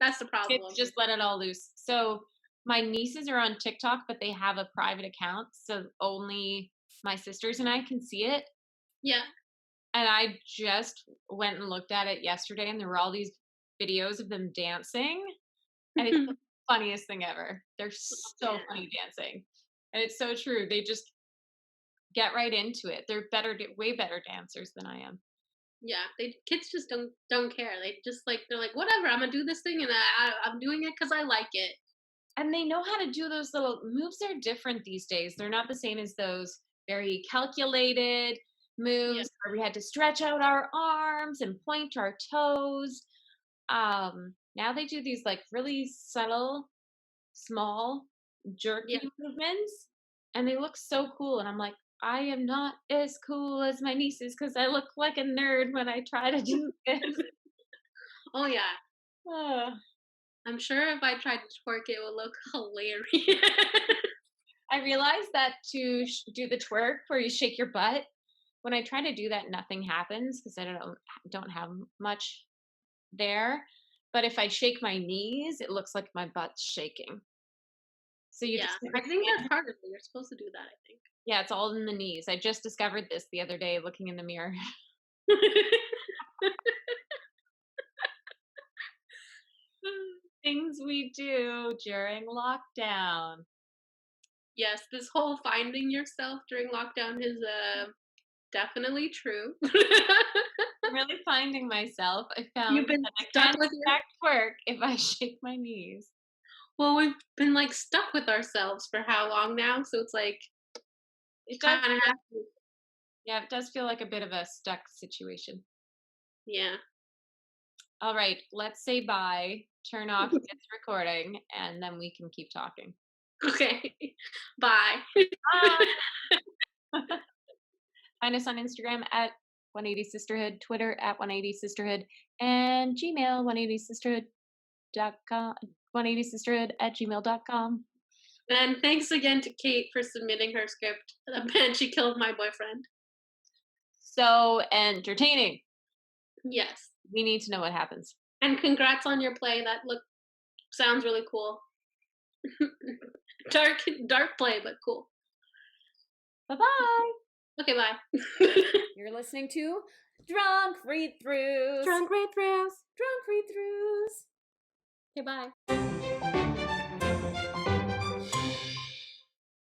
That's the problem. Kids just let it all loose. So my nieces are on TikTok, but they have a private account. So only my sisters and I can see it. Yeah. And I just went and looked at it yesterday, and there were all these videos of them dancing. And it's the funniest thing ever. They're so funny dancing. And it's so true. They just get right into it. They're way better dancers than I am. Yeah, kids just don't care. They just they're like, whatever, I'm gonna do this thing, and I'm doing it because I like it. And they know how to do those little moves. Are different these days. They're not the same as those very calculated moves where we had to stretch out our arms and point our toes. Now they do these really subtle, small, jerky movements, and they look so cool. And I'm like, I am not as cool as my nieces because I look like a nerd when I try to do this. Oh yeah. I'm sure if I tried to twerk, it would look hilarious. I realized that to do the twerk where you shake your butt, when I try to do that, nothing happens because I don't have much there. But if I shake my knees, it looks like my butt's shaking. So you just I think that's part of it. You're supposed to do that, I think. Yeah, it's all in the knees. I just discovered this the other day looking in the mirror. Things we do during lockdown. Yes, this whole finding yourself during lockdown is definitely true. I'm really finding myself. I found You've been that I stuck can't with twerk if I shake my knees. Well, we've been like stuck with ourselves for how long now? So it's like It kind does. of have to. Yeah, it does feel like a bit of a stuck situation. Yeah. All right, let's say bye. Turn off this recording, and then we can keep talking. Okay. Bye. Bye. Find us on Instagram at 180 Sisterhood, Twitter at 180 Sisterhood, and Gmail 180sisterhood.com, 180sisterhood@gmail.com. And thanks again to Kate for submitting her script. Banshee killed my boyfriend. So entertaining. Yes. We need to know what happens. And congrats on your play. That sounds really cool. dark play, but cool. Bye-bye. Okay, bye. You're listening to Drunk Read-Thrus. Drunk Read-Thrus. Drunk Read-Thrus. Okay, bye.